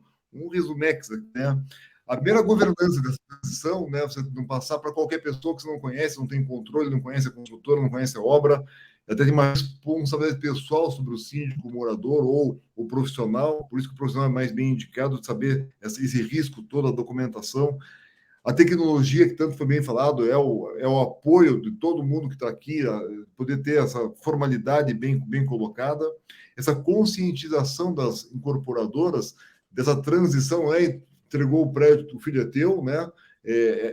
resumex aqui, né? A primeira governança dessa transição, né? Você não passar para qualquer pessoa que você não conhece, não tem controle, não conhece a construtora, não conhece a obra, até tem uma responsabilidade pessoal sobre o síndico, o morador ou o profissional, por isso que o profissional é mais bem indicado de saber esse risco, toda a documentação. A tecnologia, que tanto foi bem falado, é o apoio de todo mundo que está aqui, poder ter essa formalidade bem colocada, essa conscientização das incorporadoras, dessa transição, entregou o prédio, o filho é teu, né?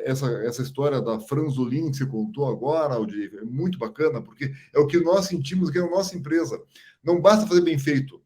Essa história da Franzolin que você contou agora, é muito bacana, porque é o que nós sentimos aqui na nossa empresa. Não basta fazer bem feito,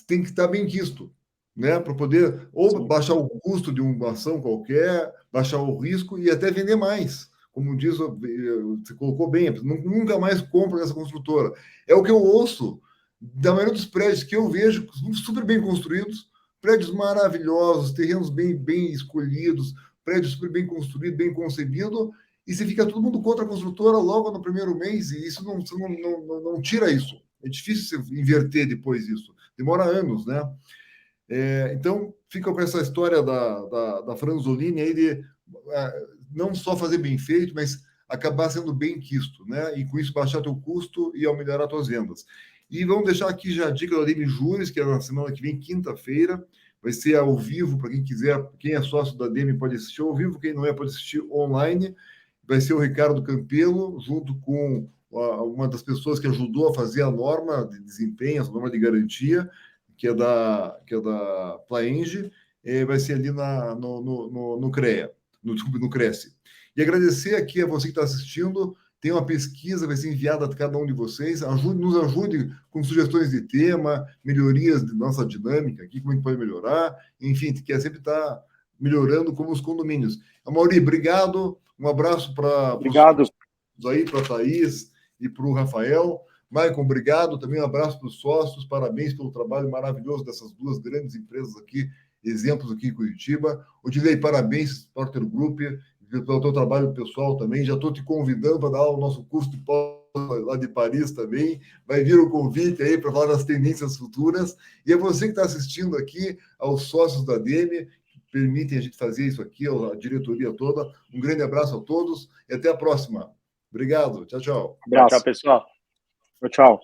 tem que estar bem quisto, né? Para poder ou baixar o custo de uma ação qualquer, baixar o risco e até vender mais. Como diz, você colocou bem, nunca mais compra nessa construtora. É o que eu ouço da maioria dos prédios que eu vejo, super bem construídos, prédios maravilhosos, terrenos bem escolhidos, prédios super bem construídos, bem concebido, e você fica todo mundo contra a construtora logo no primeiro mês, e isso não tira isso. É difícil você inverter depois isso. Demora anos, né? Então, fica com essa história da Franzolin aí de não só fazer bem feito, mas acabar sendo bem quisto, né? E com isso baixar teu custo e melhorar tuas vendas. E vamos deixar aqui já a dica da Demi Júris, que é na semana que vem, quinta-feira, vai ser ao vivo, para quem quiser, quem é sócio da Demi pode assistir ao vivo, quem não é pode assistir online. Vai ser o Ricardo Campelo, junto com uma das pessoas que ajudou a fazer a norma de desempenho, a norma de garantia, que é da Plaenge, vai ser ali no CREA, no Cresce. E agradecer aqui a você que está assistindo. Tem uma pesquisa, vai ser enviada a cada um de vocês. Nos ajude com sugestões de tema, melhorias de nossa dinâmica aqui, como a gente pode melhorar. Enfim, quer sempre estar melhorando como os condomínios. Amaury, obrigado. Um abraço para a Thaís e para o Rafael. Maicon, obrigado. Também um abraço para os sócios. Parabéns pelo trabalho maravilhoso dessas duas grandes empresas aqui, exemplos aqui em Curitiba. Odilei, parabéns, Porter Group, pelo teu trabalho pessoal também. Já estou te convidando para dar o nosso curso de pós lá de Paris também. Vai vir o convite aí para falar das tendências futuras. E é você que está assistindo aqui, aos sócios da Demi, que permitem a gente fazer isso aqui, a diretoria toda. Um grande abraço a todos e até a próxima. Obrigado. Tchau, tchau. Tchau, pessoal. Tchau.